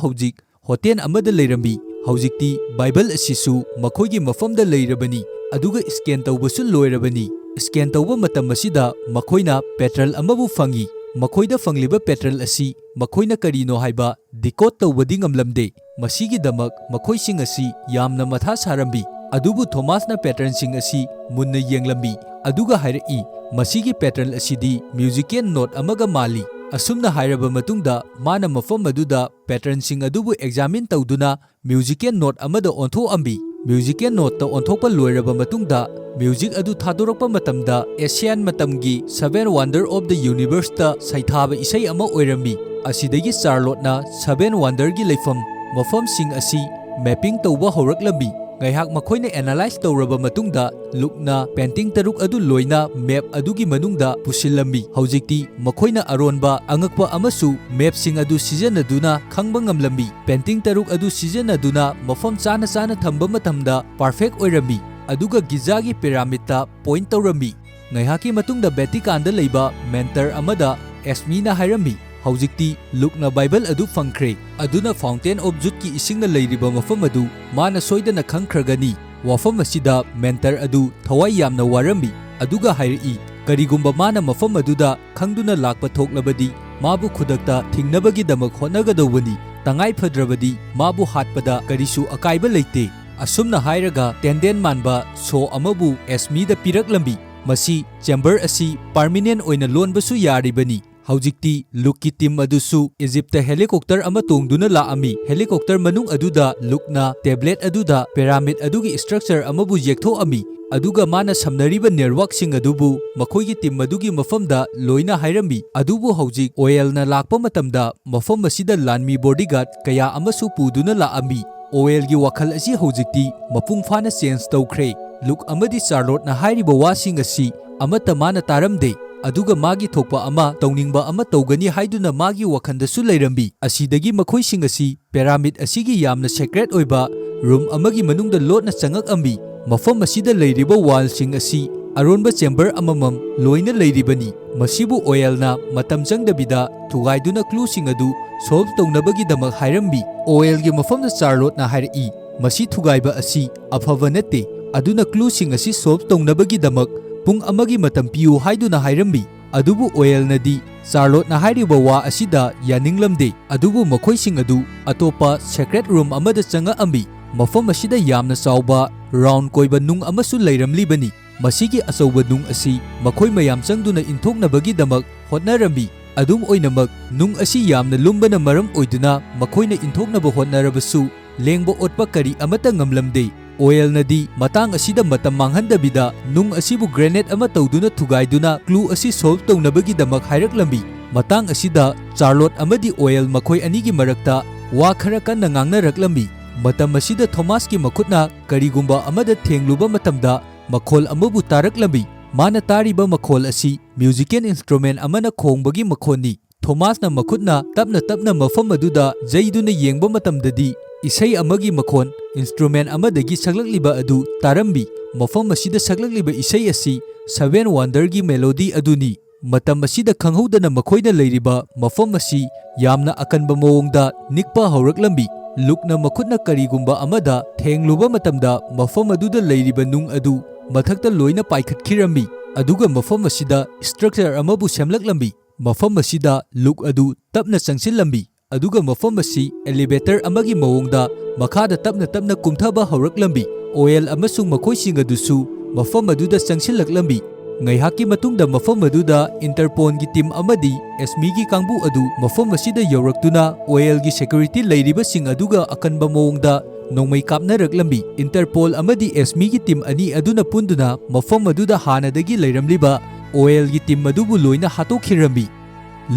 Speaker 1: ꯍꯧꯖꯤꯛ ꯍꯣꯇꯦꯜ ꯑꯃꯗ ꯂꯩꯔꯝꯃꯤ꯫ ꯍꯧꯖꯤꯛꯇꯤ ꯕꯥꯏꯕꯜ ꯑꯁꯤꯁꯨ ꯃꯈꯣꯏꯒꯤ ꯃꯐꯝꯗ ꯂꯩꯔꯕꯅꯤ꯫ ꯑꯗꯨꯒ ꯁ꯭ꯀꯦꯟ ꯇꯧꯕꯁꯨ ꯂꯣꯏꯔꯕꯅꯤ꯫ ꯁ꯭ꯀꯦꯟ ꯇꯧꯕ ꯃꯇꯝ ꯑꯁꯤꯗ ꯃꯈꯣꯏꯅ ꯄꯦꯇ꯭ꯔꯜ ꯑꯃꯕꯨ ꯐꯪꯏ꯫ ꯃꯈꯣꯏꯗ ꯐꯪꯂꯤꯕ ꯄꯦꯇ꯭ꯔꯜ ꯑꯁꯤ ꯃꯈꯣꯏꯅ ꯀꯔꯤꯅꯣ ꯍꯥꯏꯕ ꯗꯤꯀꯣꯗ ꯇꯧꯕꯗꯤ ꯉꯝꯂꯝꯗꯦ꯫ ꯃꯁꯤꯒꯤꯗꯃꯛ ꯃꯈꯣꯏꯁꯤꯡ ꯑꯁꯤ ꯌꯥꯝꯅ ꯃꯊꯥ ꯁꯥꯔꯝꯃꯤ꯫ ꯑꯗꯨꯕꯨ ꯊꯣꯃꯥꯁꯅ ꯄꯦꯇ꯭ꯔꯟꯁꯤꯡ ꯑꯁꯤ ꯃꯨꯟꯅ ꯌꯦꯡꯂꯝꯃꯤ꯫ ꯑꯗꯨꯒ ꯍꯥꯏꯔꯛꯏ, ꯃꯁꯤꯒꯤ ꯄꯦꯇ꯭ꯔꯟ ꯑꯁꯤꯗꯤ ꯃ꯭ꯌꯨꯖꯤꯀꯦꯜ ꯅꯣꯠ ꯑꯃꯒ ꯃꯥꯜꯂꯤ꯫ ꯑꯁꯨꯝꯅ ꯍꯥꯏꯔꯕ ꯃꯇꯨꯡꯗ ꯃꯥꯅ ꯃꯐꯝ ꯑꯗꯨꯗ ꯄꯦꯇ꯭ꯔꯟꯁꯤꯡ ꯑꯗꯨꯕꯨ ꯑꯦꯛꯖꯥꯃꯤꯟ ꯇꯧꯗꯨꯅ ꯃ꯭ꯌꯨꯖꯤꯀꯦꯜ ꯅꯣꯠ ꯑꯃꯗ ꯑꯣꯟꯊꯣꯛꯑꯝꯃꯤ꯫ ꯃ꯭ꯌꯨꯖꯤꯀꯦꯜ ꯅꯣꯠꯇ ꯑꯣꯟꯊꯣꯛꯄ ꯂꯣꯏꯔꯕ ꯃꯇꯨꯡꯗ ꯃ꯭ꯌꯨꯖꯤꯛ ꯑꯗꯨ ꯊꯥꯗꯣꯔꯛꯄ ꯃꯇꯝꯗ ꯑꯦꯁꯤꯌꯥꯟ ꯃꯇꯝꯒꯤ 7 ꯋꯥꯟꯗꯔ ꯑꯣꯐ ꯗ ꯌꯨꯅꯤꯚꯔꯁꯇ ꯁꯩꯊꯥꯕ ꯏꯁꯩ ꯑꯃ ꯑꯣꯏꯔꯝꯃꯤ꯫ ꯑꯁꯤꯗꯒꯤ ꯆꯥꯔꯂꯣꯠꯅ 7 ꯋꯥꯟꯗꯔꯒꯤ ꯂꯩꯐꯝ ꯃꯐꯝꯁꯤꯡ ꯑꯁꯤ ꯃꯦꯞꯄꯤꯡ ꯇꯧꯕ ꯍꯧꯔꯛꯂꯝꯃꯤ꯫ ꯉꯥꯏꯍꯥꯛ ꯃꯈꯣꯏꯅ ꯑꯦꯅꯥꯂꯥꯏꯖ ꯇꯧꯔꯕ ꯃꯇꯨꯡꯗ ꯂꯨꯛꯅ ꯄꯦꯟꯇꯤꯡ 6 ꯑꯗꯨ ꯂꯣꯏꯅ ꯃꯦꯞ ꯑꯗꯨꯒꯤ ꯃꯅꯨꯡꯗ ꯄꯨꯁꯤꯜꯂꯝꯃꯤ꯫ ꯍꯧꯖꯤꯛꯇꯤ ꯃꯈꯣꯏꯅ ꯑꯔꯣꯟꯕ ꯑꯉꯛꯄ ꯑꯃꯁꯨ ꯃꯦꯞꯁꯤꯡ ꯑꯗꯨ ꯁꯤꯖꯤꯟꯅꯗꯨꯅ ꯈꯪꯕ ꯉꯝꯂꯝꯃꯤ꯫ ꯄꯦꯟꯇꯤꯡ 6 ꯑꯗꯨ ꯁꯤꯖꯤꯟꯅꯗꯨꯅ ꯃꯐꯝ ꯆꯥꯅ ꯆꯥꯅ ꯊꯝꯕ ꯃꯇꯝꯗ ꯄꯔꯐꯦꯛ ꯑꯣꯏꯔꯝꯃꯤ꯫ ꯑꯗꯨꯒ ꯒꯤꯖꯥꯒꯤ ꯄꯤꯔꯥꯃꯤꯗꯇ ꯄꯣꯏꯟꯠ ꯇꯧꯔꯝꯃꯤ꯫ ꯉꯥꯏꯍꯥꯛꯀꯤ ꯃꯇꯨꯡꯗ ꯚꯦꯇꯤꯀꯥꯟꯗ ꯂꯩꯕ ꯃꯦꯟꯇꯔ ꯑꯃꯗ ꯑꯦꯁꯃꯤꯅ ꯍꯥꯏꯔꯝꯃꯤ, ꯍꯧꯖꯤꯛꯇꯤ ꯂꯨꯛꯅ ꯕꯥꯏꯕꯜ ꯑꯗꯨ ꯐꯪꯈ꯭ꯔꯦ꯫ ꯑꯗꯨꯅ ꯐꯥꯎꯟꯇꯦꯟ ꯑꯣꯐ ꯖꯨꯠꯀꯤ ꯏꯁꯤꯡꯅ ꯂꯩꯔꯤꯕ ꯃꯐꯝ ꯑꯗꯨ ꯃꯥꯅ ꯁꯣꯏꯗꯅ ꯈꯪꯈ꯭ꯔꯒꯅꯤ꯫ ꯋꯥꯐꯝ ꯑꯁꯤꯗ ꯃꯦꯟꯇꯔ ꯑꯗꯨ ꯊꯋꯥꯏ ꯌꯥꯝꯅ ꯋꯥꯔꯝꯃꯤ꯫ ꯑꯗꯨꯒ ꯍꯥꯏꯔꯛꯏ, ꯀꯔꯤꯒꯨꯝꯕ ꯃꯥꯅ ꯃꯐꯝ ꯑꯗꯨꯗ ꯈꯪꯗꯨꯅ ꯂꯥꯛꯄ ꯊꯣꯛꯂꯕꯗꯤ ꯃꯥꯕꯨ ꯈꯨꯗꯛꯇ ꯊꯤꯡꯅꯕꯒꯤꯗꯃꯛ ꯍꯣꯠꯅꯒꯗꯧꯕꯅꯤ꯫ ꯇꯉꯥꯏ ꯐꯗ꯭ꯔꯕꯗꯤ ꯃꯥꯕꯨ ꯍꯥꯠꯄꯗ ꯀꯔꯤꯁꯨ ꯑꯀꯥꯏꯕ ꯂꯩꯇꯦ꯫ ꯑꯁꯨꯝꯅ ꯍꯥꯏꯔꯒ ꯇꯦꯟꯗꯦꯟ ꯃꯥꯟꯕ ꯁꯣ ꯑꯃꯕꯨ ꯑꯦꯁꯃꯤꯗ ꯄꯤꯔꯛꯂꯝꯃꯤ꯫ ꯃꯁꯤ ꯆꯦꯝꯕꯔ ꯑꯁꯤ ꯄꯔꯃꯤꯅꯦꯟ ꯑꯣꯏꯅ ꯂꯣꯟꯕꯁꯨ ꯌꯥꯔꯤꯕꯅꯤ꯫ ꯍꯧꯖꯤꯛꯇꯤ ꯂꯨꯛꯀꯤ ꯇꯤꯝ ꯑꯗꯨꯁꯨ ꯏꯖꯤꯞꯇ ꯍꯦꯂꯤꯀꯣꯞꯇꯔ ꯑꯃ ꯇꯣꯡꯗꯨꯅ ꯂꯥꯛꯑꯝꯃꯤ꯫ ꯍꯦꯂꯤꯀꯣꯞꯇꯔ ꯃꯅꯨꯡ ꯑꯗꯨꯗ ꯂꯨꯛꯅ ꯇꯦꯕ꯭ꯂꯦꯠ ꯑꯗꯨꯗ ꯄꯤꯔꯥꯃꯤꯗ ꯑꯗꯨꯒꯤ ꯁ꯭ꯇ꯭ꯔꯛꯆꯔ ꯑꯃꯕꯨ ꯌꯦꯛꯊꯣꯛꯑꯝꯃꯤ꯫ ꯑꯗꯨꯒ ꯃꯥꯅ ꯁꯝꯅꯔꯤꯕ ꯅꯦꯠꯋꯥꯔꯛꯁꯤꯡ ꯑꯗꯨꯕꯨ ꯃꯈꯣꯏꯒꯤ ꯇꯤꯝ ꯑꯗꯨꯒꯤ ꯃꯐꯝꯗ ꯂꯣꯏꯅ ꯍꯥꯏꯔꯝꯃꯤ꯫ ꯑꯗꯨꯕꯨ ꯍꯧꯖꯤꯛ ꯑꯣꯌꯦꯜꯅ ꯂꯥꯛꯄ ꯃꯇꯝꯗ ꯃꯐꯝ ꯑꯁꯤꯗ ꯂꯥꯟꯃꯤ ꯕꯣꯗꯤꯒꯥꯔꯗ ꯀꯌꯥ ꯑꯃꯁꯨ ꯄꯨꯗꯨꯅ ꯂꯥꯛꯑꯝꯃꯤ꯫ ꯑꯣꯌꯦꯜꯒꯤ ꯋꯥꯈꯜ ꯑꯁꯤ ꯍꯧꯖꯤꯛꯇꯤ ꯃꯄꯨꯡ ꯐꯥꯅ ꯆꯦꯟꯖ ꯇꯧꯈ꯭ꯔꯦ꯫ ꯂꯨꯛ ꯑꯃꯗꯤ ꯆꯥꯔꯂꯣꯠꯅ ꯍꯥꯏꯔꯤꯕ ꯋꯥꯁꯤꯡ ꯑꯁꯤ ꯑꯃꯠꯇ ꯃꯥꯅ ꯇꯥꯔꯝꯗꯦ꯫ ꯑꯗꯨꯒ ꯃꯥꯒꯤ ꯊꯣꯛꯄ ꯑꯃ ꯇꯧꯅꯤꯡꯕ ꯑꯃ ꯇꯧꯒꯅꯤ ꯍꯥꯏꯗꯨꯅ ꯃꯥꯒꯤ ꯋꯥꯈꯜꯗꯁꯨ ꯂꯩꯔꯝꯃꯤ꯫ ꯑꯁꯤꯗꯒꯤ ꯃꯈꯣꯏꯁꯤꯡ ꯑꯁꯤ ꯄꯤꯔꯥꯃꯤꯗ ꯑꯁꯤꯒꯤ ꯌꯥꯝꯅ ꯁꯦꯀ꯭ꯔꯦꯠ ꯑꯣꯏꯕ ꯔꯨꯝ ꯑꯃꯒꯤ ꯃꯅꯨꯡꯗ ꯂꯣꯠꯅ ꯆꯪꯉꯛꯑꯝꯃꯤ꯫ ꯃꯐꯝ ꯑꯁꯤꯗ ꯂꯩꯔꯤꯕ ꯋꯥꯜꯁꯤꯡ ꯑꯁꯤ ꯑꯔꯣꯟꯕ ꯆꯦꯝꯕꯔ ꯑꯃꯃꯝ ꯂꯣꯏꯅ ꯂꯩꯔꯤꯕꯅꯤ꯫ ꯃꯁꯤꯕꯨ ꯑꯣꯌꯦꯜꯅ ꯃꯇꯝ ꯆꯪꯗꯕꯤꯗ ꯊꯨꯒꯥꯏꯗꯨꯅ ꯀ꯭ꯂꯨꯁꯤꯡ ꯑꯗꯨ ꯁꯣꯜꯚ ꯇꯧꯅꯕꯒꯤꯗꯃꯛ ꯍꯥꯏꯔꯝꯃꯤ꯫ ꯑꯣꯌꯦꯜꯒꯤ ꯃꯐꯝꯗ ꯆꯥꯔꯂꯣꯠꯅ ꯍꯥꯏꯔꯛꯏ, ꯃꯁꯤ ꯊꯨꯒꯥꯏꯕ ꯑꯁꯤ ꯑꯐꯕ ꯅꯠꯇꯦ꯫ ꯑꯗꯨꯅ ꯀ꯭ꯂꯨꯁꯤꯡ ꯑꯁꯤ ꯁꯣꯜꯚ ꯇꯧꯅꯕꯒꯤꯗꯃꯛ ꯄꯨꯡ ꯑꯃꯒꯤ ꯃꯇꯝ ꯄꯤꯌꯨ ꯍꯥꯏꯗꯨꯅ ꯍꯥꯏꯔꯝꯃꯤ꯫ ꯑꯗꯨꯕꯨ ꯑꯣꯌꯦꯜꯅꯗꯤ ꯆꯥꯔꯂꯣꯠꯅ ꯍꯥꯏꯔꯤꯕ ꯋꯥ ꯑꯁꯤꯗ ꯌꯥꯅꯤꯡꯂꯝꯗꯦ꯫ ꯑꯗꯨꯕꯨ ꯃꯈꯣꯏꯁꯤꯡ ꯑꯗꯨ ꯑꯇꯣꯞꯄ ꯁꯦꯀ꯭ꯔꯦꯠ ꯔꯨꯝ ꯑꯃꯗ ꯆꯪꯉꯛꯑꯝꯃꯤ꯫ ꯃꯐꯝ ꯑꯁꯤꯗ ꯌꯥꯝꯅ ꯆꯥꯎꯕ ꯔꯥꯎꯟ ꯀꯣꯏꯕ ꯅꯨꯡ ꯑꯃꯁꯨ ꯂꯩꯔꯝꯂꯤꯕꯅꯤ꯫ ꯃꯁꯤꯒꯤ ꯑꯆꯧꯕ ꯅꯨꯡ ꯑꯁꯤ ꯃꯈꯣꯏ ꯃꯌꯥꯝ ꯆꯪꯗꯨꯅ ꯏꯟꯊꯣꯛꯅꯕꯒꯤꯗꯃꯛ ꯍꯣꯠꯅꯔꯝꯃꯤ꯫ ꯑꯗꯨꯝ ꯑꯣꯏꯅꯃꯛ ꯅꯨꯡ ꯑꯁꯤ ꯌꯥꯝꯅ ꯂꯨꯝꯕꯅ ꯃꯔꯝ ꯑꯣꯏꯗꯨꯅ ꯃꯈꯣꯏꯅ ꯏꯟꯊꯣꯛꯅꯕ ꯍꯣꯠꯅꯔꯕꯁꯨ ꯂꯦꯡꯕ ꯑꯣꯠꯄ ꯀꯔꯤ ꯑꯃꯠꯇ ꯉꯝꯂꯝꯗꯦ꯫ OL-nadi matang asida matam manghandabida nung asibu grenade ama tawduna thugaiduna clue asi solve tawnabagidamak hairaklambi. Matang asida Charlotte amadi OL makhoi anigi marakta wa khara kanna ngangnaraklambi. Matam asida Thomas ki makhutna karigumba amada thengluba matamda makhol amabu taraklambi. Mana tariba makhol asi musical instrument amana khongbagi makhoni. Thomas na makhutna tapna mafam aduda jaiduna yengba matamdadi isai amagi makhon instrument amadagi saglakliba adu tarambi. Mafam asida saglakliba isai asi Seven Wonder gi melody aduni. Matam asida khanghoudana makhoina leiriba mafam asi yamna akanba mawongda nikpa hauraklambi. Lukna makhutna karigumba amada thengluba matamda mafam aduda leiriba nung adu mathakta loina paikhatkirambi. Aduga mafam asida structure amabu semlaklambi. Mafam asida luk adu tapna changsillambi. Aduga mafam asi elevator amagi mawongda makhada tapna kumthaba hauraklambi. OL amasung makhoising adusu mafam aduda changsilaklambi. Ngaihaki matungda mafam aduda Interpol gi team amadi SMI gi kangbu adu mafam asida yawraktuna OL gi security leiribasing aduga akanba mawongda nongmai kapnaraklambi. Interpol amadi SMI gi team ani aduna punduna mafam aduda hanadagi leiramliba OL gi team adubu loina hatokhirambi.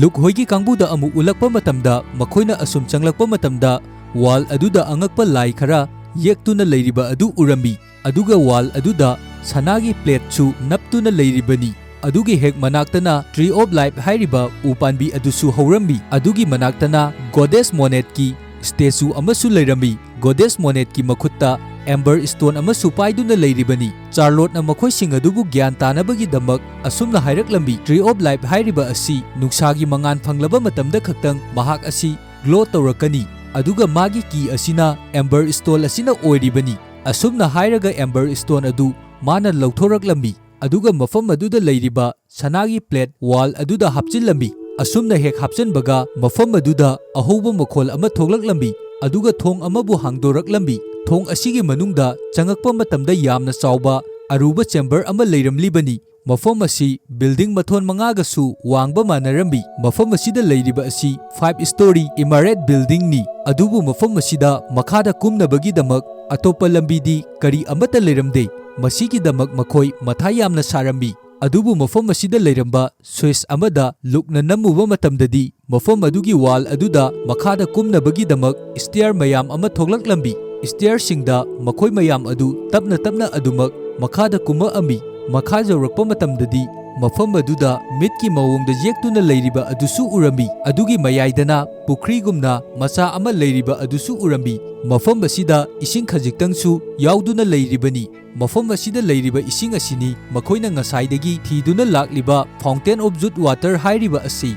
Speaker 1: Luk hoigi kangbuda amu ulakpa matamda makhoina asum changlakpa matamda wall aduda angakpa lai khara yektuna leiriba adu urambi. Aduga wall aduda sanagi plate chu naptuna leiribani. Adugi hek manaktana Tree of Life hairiba upanbi adusu haurambi. Adugi manaktana Goddess Monet ki statue amasu leirambi. Goddess Monet ki makhutta Amber Stone amasu paiduna leiribani. Charlotte na makhoising adubu gyan tanabagi damak asumna hairaklambi. Tree of Life hairiba asi nungsagi mangan phanglaba matamda khaktang mahak asi glow tawrakani. Aduga magi ki asina Amber Stone asina oiribani. Asumna hairaga Amber Stone adu mana lauthoraklambi. Aduga mafam aduda leiriba sanagi plate wall aduda hapchillambi. Asumna hek hapchanbaga mafam aduda ahoba makhol ama thoglaklambi. Aduga thong amabu hangdoraklambi. Thong asigi manungda changakpa matamda yamna chawba aruba chamber ama leiramlibani. Mafam asi building mathon mangagasu wangba manarambi. Mafam asida leiriba asi 5-story emirate building ni. Adubu mafam asida makhada kumnabagidamak atopa lambidi kari amata leiramde. Masigidamak makhoi matha yamna sarambi. Adubu mafam asida leiramba Swiss amada lukna namuba matamdadi mafam adugi wall aduda makhada kumnabagidamak stair mayam ama thoglaklambi. Stair singda makhoi mayam adu tapna adumak makhada kuma ami. Makha jawrakpa matamdadi mafam aduda mitki mawongda yektuna leiriba adusu urambi. Adugi mayaidana pukrigumna macha ama leiriba adusu urambi. Mafam asida ising khajiktangsu yauduna leiribani. Mafam asida leiriba ising asini makhoina ngasaidagi thiduna lakliba Fountain of Youth Water hairiba asi.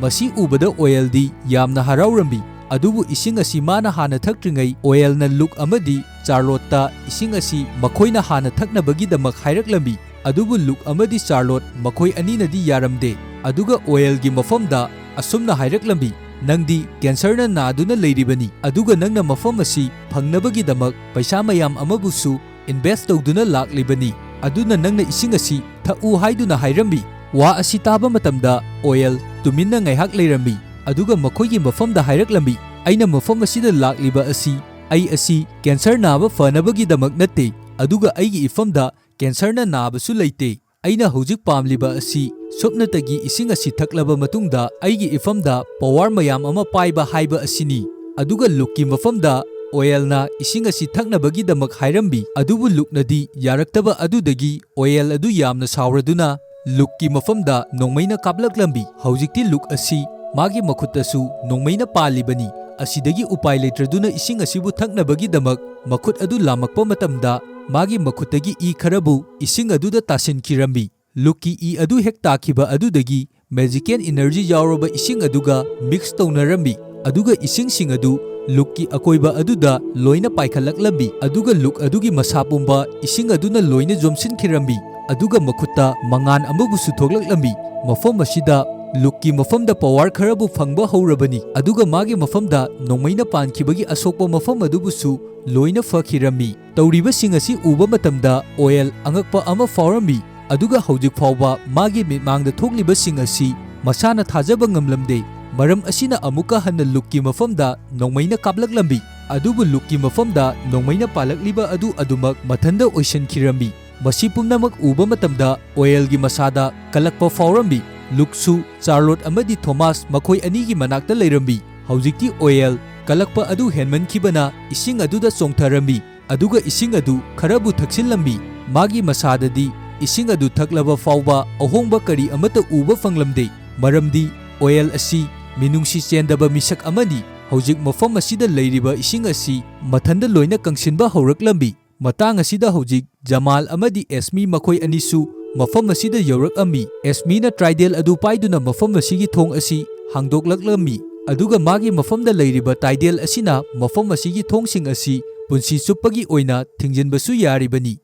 Speaker 1: Masi ubada OL di yamna haraurambi. Adubu ising asi mana hana thakringai OL na look amadi Charlotte ising asi makhoina hana thaknabagidamak hairaklambi. Adubu look amadi Charlotte makhoi aninadi yaramde. Aduga OL gi mafamda asumna hairaklambi. Nangdi cancer na naduna leiribani. Aduga nangna mafam asi phangnabagidamak paisa mayam amabusu invest tawduna laklibani. Aduna nangna ising asi thau haiduna hairambi. Wa asi taba matamda OL tuminna ngaihak leirambi. Aduga makhoigi mafamda hairaklambi. Aina mafam asida lakliba asi ai asi cancer naba fanabagidamak natte. Aduga aigi ifamda cancer na nabasu leite. Aina hojik pamliba asi sopnatagi ising asi thaklaba matungda aigi ifamda power mayam ama paiba haiba asini. Aduga lukki mafamda OL na ising asi thaknabagidamak hairambi. Adubu luknadi yaraktaba adudagi OL adu yamna sawraduna lukki mafamda nongmaina kaplaklambi. Hojikti luk asi magi makhutasu nongmaina palibani. Asidagi upai leitraduna ising asibu thaknabagidamak makhut adu lamakpa matamda magi makhutagi I kharabu ising aduda tasinkirambi. Lukki I adu hek takiba adudagi magical energy yauraba ising aduga mix tawnarambi. Aduga ising sing adu lukki akoiba aduda loina paikhalaklambi. Aduga luk adugi masapumba ising aduna loina jomsinkirambi. Aduga makhutta mangan amabusu thoglaklambi. Mafam asida lukki mafamda power kharabu phangba haurabani. Aduga magi mafamda nongmaina pankibagi asokpa mafam adubusu loina fakhirami. Tawribasing asi uba matamda OL angakpa ama faurambi. Aduga hojik fauba magi mitmangda thoklibasing asi masana thajaba ngamlamde. Maram asina amuka hanna lukki mafamda nongmaina kaplaklambi. ꯑꯗꯨꯕꯨ ꯂꯨꯛꯀꯤ ꯃꯐꯝꯗ ꯅꯣꯡꯃꯩꯅ ꯄꯥꯜꯂꯛꯂꯤꯕ ꯑꯗꯨ ꯑꯗꯨꯃꯛ ꯃꯊꯟꯗ ꯑꯣꯏꯁꯤꯟꯈꯤꯔꯝꯃꯤ꯫ ꯃꯁꯤ ꯄꯨꯝꯅꯃꯛ ꯎꯕ ꯃꯇꯝꯗ ꯑꯣꯌꯦꯜꯒꯤ ꯃꯁꯥꯗ ꯀꯜꯂꯛꯄ ꯐꯥꯎꯔꯝꯃꯤ꯫ ꯂꯨꯛꯁꯨ ꯆꯥꯔꯂꯣꯠ ꯑꯃꯗꯤ ꯊꯣꯃꯥꯁ ꯃꯈꯣꯏ ꯑꯅꯤꯒꯤ ꯃꯅꯥꯛꯇ ꯂꯩꯔꯝꯃꯤ꯫ ꯍꯧꯖꯤꯛꯇꯤ ꯑꯣꯌꯦꯜ ꯀꯜꯂꯛꯄ ꯑꯗꯨ ꯍꯦꯟꯃꯟꯈꯤꯕꯅ ꯏꯁꯤꯡ ꯑꯗꯨꯗ ꯆꯣꯡꯊꯔꯝꯃꯤ ꯑꯗꯨꯒ ꯏꯁꯤꯡ ꯑꯗꯨ ꯈꯔꯕꯨ ꯊꯛꯆꯤꯜꯂꯝꯃꯤ꯫ ꯃꯥꯒꯤ ꯃꯁꯥꯗꯗꯤ ꯏꯁꯤꯡ ꯑꯗꯨ ꯊꯛꯂꯕ ꯐꯥꯎꯕ ꯑꯍꯣꯡꯕ ꯀꯔꯤ ꯑꯃꯠꯇ ꯎꯕ ꯐꯪꯂꯝꯗꯦ, ꯃꯔꯝꯗꯤ ꯑꯣꯌꯦꯜ ꯑꯁꯤ ꯃꯤꯅꯨꯡꯁꯤ ꯆꯦꯟꯗꯕ ꯃꯤꯁꯛ ꯑꯃꯅꯤ꯫ ꯍꯧꯖꯤꯛ ꯃꯐꯝ ꯑꯁꯤꯗ ꯂꯩꯔꯤꯕ ꯏꯁꯤꯡ ꯑꯁꯤ ꯃꯊꯟꯗ ꯂꯣꯏꯅ ꯀꯪꯁꯤꯟꯕ ꯍꯧꯔꯛꯂꯝꯃꯤ꯫ ꯃꯇꯥꯡ ꯑꯁꯤꯗ ꯍꯧꯖꯤꯛ ꯖꯃꯥꯜ ꯑꯃꯗꯤ ꯑꯦꯁꯃꯤ ꯃꯈꯣꯏ ꯑꯅꯤꯁꯨ ꯃꯐꯝ ꯑꯁꯤꯗ ꯌꯧꯔꯛꯑꯝꯃꯤ꯫ ꯑꯦꯁꯃꯤꯅ ꯇ꯭ꯔꯥꯏꯗꯦꯜ ꯑꯗꯨ パイꯗꯨꯅ ꯃꯐꯝ ꯑꯁꯤꯒꯤ ꯊꯣꯡ ꯑꯁꯤ ꯍꯥꯡꯗꯣꯛꯂꯛꯂꯝꯃꯤ, ꯑꯗꯨꯒ ꯃꯥꯒꯤ ꯃꯐꯝꯗ ꯂꯩꯔꯤꯕ ꯇꯥꯏꯗꯦꯜ ꯑꯁꯤꯅ ꯃꯐꯝ ꯑꯁꯤꯒꯤ ꯊꯣꯡꯁꯤꯡ ꯑꯁꯤ ꯄꯨꯟꯁꯤ ꯆꯨꯞꯄꯒꯤ ꯑꯣꯏꯅ ꯊꯤꯡꯖꯤꯟꯕꯁꯨ ꯌꯥꯔꯤꯕꯅꯤ꯫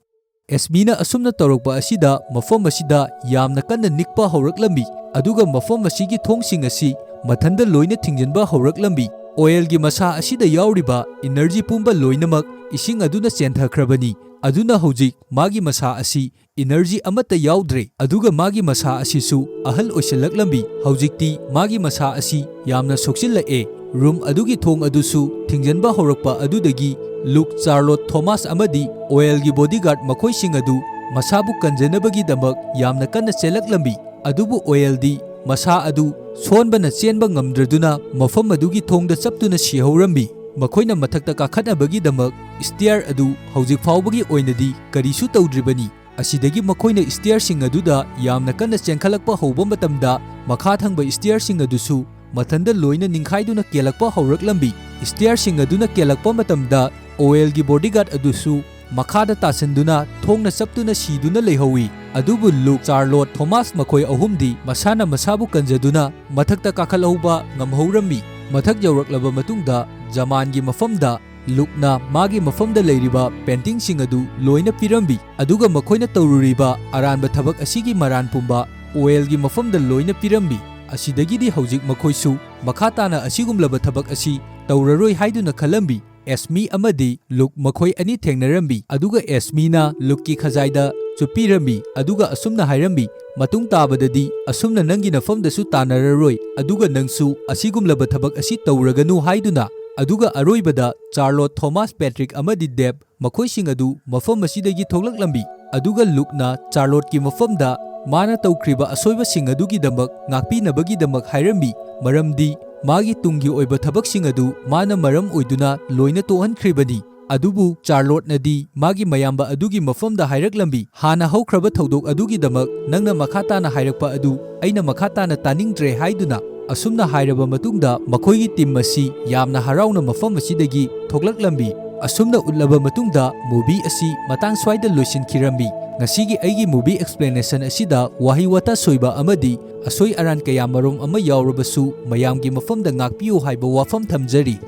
Speaker 1: ꯑꯦꯁꯃꯤꯅ ꯑꯁꯨꯝꯅ ꯇꯧꯔꯛꯄ ꯑꯁꯤꯗ ꯃꯐꯝ ꯑꯁꯤꯗ ꯌꯥꯝꯅ ꯀꯟꯅ ꯅꯤꯛꯄ ꯍꯧꯔꯛꯂꯝꯃꯤ, ꯑꯗꯨꯒ ꯃꯐꯝ ꯑꯁꯤꯒꯤ ꯊꯣꯡꯁꯤꯡ ꯑꯁꯤ ꯃꯊꯟꯗ ꯂꯣꯏꯅ ꯊꯤꯡꯖꯤꯟꯕ ꯍꯧꯔꯛꯂꯝꯃꯤ꯫ ꯑꯣꯌꯦꯜꯒꯤ ꯃꯁꯥ ꯑꯁꯤꯗ ꯌꯥꯎꯔꯤꯕ ꯏꯅꯔꯖꯤ ꯄꯨꯝꯕ ꯂꯣꯏꯅꯃꯛ ꯏꯁꯤꯡ ꯑꯗꯨꯅ ꯆꯦꯟꯊꯈ꯭ꯔꯕꯅꯤ, ꯑꯗꯨꯅ ꯍꯧꯖꯤꯛ ꯃꯥꯒꯤ ꯃꯁꯥ ꯑꯁꯤ ꯏꯅꯔꯖꯤ ꯑꯃꯠꯇ ꯌꯥꯎꯗ꯭ꯔꯦ, ꯑꯗꯨꯒ ꯃꯥꯒꯤ ꯃꯁꯥ ꯑꯁꯤꯁꯨ ꯑꯍꯜ ꯑꯣꯏꯁꯤꯜꯂꯛꯂꯝꯃꯤ꯫ ꯍꯧꯖꯤꯛꯇꯤ ꯃꯥꯒꯤ ꯃꯁꯥ ꯑꯁꯤ ꯌꯥꯝꯅ ꯁꯣꯛꯆꯤꯜꯂꯛꯑꯦ꯫ ꯔꯨꯝ ꯑꯗꯨꯒꯤ ꯊꯣꯡ ꯑꯗꯨꯁꯨ ꯊꯤꯡꯖꯤꯟꯕ ꯍꯧꯔꯛꯄ ꯑꯗꯨꯗꯒꯤ ꯂꯨꯛ, ꯆꯥꯔꯂꯣꯠ, ꯊꯣꯃꯥꯁ ꯑꯃꯗꯤ ꯑꯣꯌꯦꯜꯒꯤ ꯕꯣꯗꯤꯒꯥꯔꯗ ꯃꯈꯣꯏꯁꯤꯡ ꯑꯗꯨ ꯃꯁꯥꯕꯨ ꯀꯟꯖꯅꯕꯒꯤꯗꯃꯛ ꯌꯥꯝꯅ ꯀꯟꯅ ꯆꯦꯜꯂꯛꯂꯝꯃꯤ꯫ ꯑꯗꯨꯕꯨ ꯑꯣꯌꯦꯜꯗꯤ ꯃꯁꯥ ꯑꯗꯨ ꯁꯣꯟꯕꯅ ꯆꯦꯟꯕ ꯉꯝꯗ꯭ꯔꯗꯨꯅ ꯃꯐꯝ ꯑꯗꯨꯒꯤ ꯊꯣꯡꯗ ꯆꯞꯇꯨꯅ ꯁꯤꯍꯧꯔꯝꯃꯤ꯫ ꯃꯈꯣꯏꯅ ꯃꯊꯛꯇ ꯀꯥꯈꯠꯅꯕꯒꯤꯗꯃꯛ ꯁ꯭ꯇꯤꯌꯔ ꯑꯗꯨ ꯍꯧꯖꯤꯛ ꯐꯥꯎꯕꯒꯤ ꯑꯣꯏꯅꯗꯤ ꯀꯔꯤꯁꯨ ꯇꯧꯗ꯭ꯔꯤꯕꯅꯤ꯫ ꯑꯁꯤꯗꯒꯤ ꯃꯈꯣꯏꯅ ꯁ꯭ꯇꯤꯌꯔꯁꯤꯡ ꯑꯗꯨꯗ ꯌꯥꯝꯅ ꯀꯟꯅ ꯆꯦꯟꯈꯠꯂꯛꯄ ꯍꯧꯕ ꯃꯇꯝꯗ ꯃꯈꯥ ꯊꯪꯕ ꯁ꯭ꯇꯤꯌꯔꯁꯤꯡ ꯑꯗꯨꯁꯨ ꯃꯊꯟꯗ ꯂꯣꯏꯅ ꯅꯤꯡꯈꯥꯏꯗꯨꯅ ꯀꯦꯜꯂꯛꯄ ꯍꯧꯔꯛꯂꯝꯃꯤ꯫ ꯁ꯭ꯇꯤꯌꯔꯁꯤꯡ ꯑꯗꯨꯅ ꯀꯦꯜꯂꯛꯄ ꯃꯇꯝꯗ ꯑꯣꯌꯦꯜꯒꯤ ꯕꯣꯗꯤꯒꯥꯔꯗ ꯑꯗꯨꯁꯨ ꯃꯈꯥꯗ ꯇꯥꯁꯤꯟꯗꯨꯅ ꯊꯣꯡꯅ ꯆꯞꯇꯨꯅ ꯁꯤꯗꯨꯅ ꯂꯩꯍꯧꯏ꯫ ꯑꯗꯨꯕꯨ ꯂꯨꯛ, ꯆꯥꯔꯂꯣꯠ, ꯊꯣꯃꯥꯁ ꯃꯈꯣꯏ ꯑꯍꯨꯝꯗꯤ ꯃꯁꯥꯅ ꯃꯁꯥꯕꯨ ꯀꯟꯖꯗꯨꯅ ꯃꯊꯛꯇ ꯀꯥꯈꯠꯍꯧꯕ ꯉꯝꯍꯧꯔꯝꯃꯤ꯫ ꯃꯊꯛ ꯌꯧꯔꯛꯂꯕ ꯃꯇꯨꯡꯗ ꯖꯃꯥꯟꯒꯤ ꯃꯐꯝꯗ ꯂꯨꯛꯅ ꯃꯥꯒꯤ ꯃꯐꯝꯗ ꯂꯩꯔꯤꯕ ꯄꯦꯟꯇꯤꯡꯁꯤꯡ ꯑꯗꯨ ꯂꯣꯏꯅ ꯄꯤꯔꯝꯃꯤ, ꯑꯗꯨꯒ ꯃꯈꯣꯏꯅ ꯇꯧꯔꯨꯔꯤꯕ ꯑꯔꯥꯟꯕ ꯊꯕꯛ ꯑꯁꯤꯒꯤ ꯃꯔꯥꯟ ꯄꯨꯝꯕ ꯑꯣꯌꯦꯜꯒꯤ ꯃꯐꯝꯗ ꯂꯣꯏꯅ ꯄꯤꯔꯝꯃꯤ꯫ ꯑꯁꯤꯗꯒꯤꯗꯤ ꯍꯧꯖꯤꯛ ꯃꯈꯣꯏꯁꯨ ꯃꯈꯥ ꯇꯥꯅ ꯑꯁꯤꯒꯨꯝꯂꯕ ꯊꯕꯛ ꯑꯁꯤ ꯇꯧꯔꯔꯣꯏ ꯍꯥꯏꯗꯨꯅ ꯈꯜꯂꯝꯃꯤ꯫ ꯑꯦꯁꯃꯤ ꯑꯃꯗꯤ ꯂꯨꯛ ꯃꯈꯣꯏ ꯑꯅꯤ ꯊꯦꯡꯅꯔꯝꯃꯤ, ꯑꯗꯨꯒ ꯑꯦꯁꯃꯤꯅ ꯂꯨꯛꯀꯤ ꯈꯖꯥꯏꯗ ꯆꯨꯞꯄꯤꯔꯝꯃꯤ, ꯑꯗꯨꯒ ꯑꯁꯨꯝꯅ ꯍꯥꯏꯔꯝꯃꯤ, ꯃꯇꯨꯡ ꯇꯥꯕꯗꯗꯤ ꯑꯁꯨꯝꯅ ꯅꯪꯒꯤ ꯅꯐꯝꯗꯁꯨ ꯇꯥꯟꯅꯔꯔꯣꯏ, ꯑꯗꯨꯒ ꯅꯪꯁꯨ ꯑꯁꯤꯒꯨꯝꯂꯕ ꯊꯕꯛ ꯑꯁꯤ ꯇꯧꯔꯒꯅꯨ ꯍꯥꯏꯗꯨꯅ꯫ ꯑꯗꯨꯒ ꯑꯔꯣꯏꯕꯗ ꯆꯥꯔꯂꯣꯠ, ꯊꯣꯃꯥꯁ, ꯄꯦꯇ꯭ꯔꯤꯛ ꯑꯃꯗꯤ ꯗꯦꯕ ꯃꯈꯣꯏꯁꯤꯡ ꯑꯗꯨ ꯃꯐꯝ ꯑꯁꯤꯗꯒꯤ ꯊꯣꯛꯂꯛꯂꯝꯃꯤ, ꯑꯗꯨꯒ ꯂꯨꯛꯅ ꯆꯥꯔꯂꯣꯠꯀꯤ ꯃꯐꯝꯗ ꯃꯥꯅ ꯇꯧꯈ꯭ꯔꯤꯕ ꯑꯁꯣꯏꯕꯁꯤꯡ ꯑꯗꯨꯒꯤꯗꯃꯛ ꯉꯥꯛꯄꯤꯅꯕꯒꯤꯗꯃꯛ ꯍꯥꯏꯔꯝꯃꯤ, ꯃꯔꯝꯗꯤ ꯃꯥꯒꯤ ꯇꯨꯡꯒꯤ ꯑꯣꯏꯕ ꯊꯕꯛꯁꯤꯡ ꯑꯗꯨ ꯃꯥꯅ ꯃꯔꯝ ꯑꯣꯏꯗꯨꯅ ꯂꯣꯏꯅ ꯇꯣꯛꯍꯟꯈ꯭ꯔꯤꯕꯅꯤ꯫ ꯑꯗꯨꯕꯨ ꯆꯥꯔꯂꯣꯠꯅꯗꯤ ꯃꯥꯒꯤ ꯃꯌꯥꯝꯕ ꯑꯗꯨꯒꯤ ꯃꯐꯝꯗ ꯍꯥꯏꯔꯛꯂꯝꯃꯤ, ꯍꯥꯟꯅ ꯍꯧꯈ꯭ꯔꯕ ꯊꯧꯗꯣꯛ ꯑꯗꯨꯒꯤꯗꯃꯛ ꯅꯪꯅ ꯃꯈꯥ ꯇꯥꯅ ꯍꯥꯏꯔꯛꯄ ꯑꯗꯨ ꯑꯩꯅ ꯃꯈꯥ ꯇꯥꯅ ꯇꯥꯅꯤꯡꯗ꯭ꯔꯦ ꯍꯥꯏꯗꯨꯅ꯫ ꯑꯁꯨꯝꯅ ꯍꯥꯏꯔꯕ ꯃꯇꯨꯡꯗ ꯃꯈꯣꯏꯒꯤ ꯇꯤꯝ ꯑꯁꯤ ꯌꯥꯝꯅ ꯍꯔꯥꯎꯅ ꯃꯐꯝ ꯑꯁꯤꯗꯒꯤ ꯊꯣꯛꯂꯛꯂꯝꯃꯤ꯫ ꯑꯁꯨꯝꯅ ꯎꯠꯂꯕ ꯃꯇꯨꯡꯗ ꯃꯨꯚꯤ ꯑꯁꯤ ꯃꯇꯥꯡ ꯁ꯭ꯋꯥꯏꯗ ꯂꯣꯏꯁꯤꯟꯈꯤꯔꯝꯃꯤ꯫ ꯉꯁꯤꯒꯤ ꯑꯩꯒꯤ ꯃꯨꯚꯤ ꯑꯦꯛꯁꯄ꯭ꯂꯦꯅꯦꯁꯟ ꯑꯁꯤꯗ ꯋꯥꯍꯩ ꯋꯥꯇꯥ ꯁꯣꯏꯕ ꯑꯃꯗꯤ ꯑꯁꯣꯏ ꯑꯔꯥꯟ ꯀꯌꯥꯃꯔꯨꯝ ꯑꯃ ꯌꯥꯎꯔꯕꯁꯨ ꯃꯌꯥꯝꯒꯤ ꯃꯐꯝꯗ ꯉꯥꯛꯄꯤꯌꯨ ꯍꯥꯏꯕ ꯋꯥꯐꯝ ꯊꯝꯖꯔꯤ꯫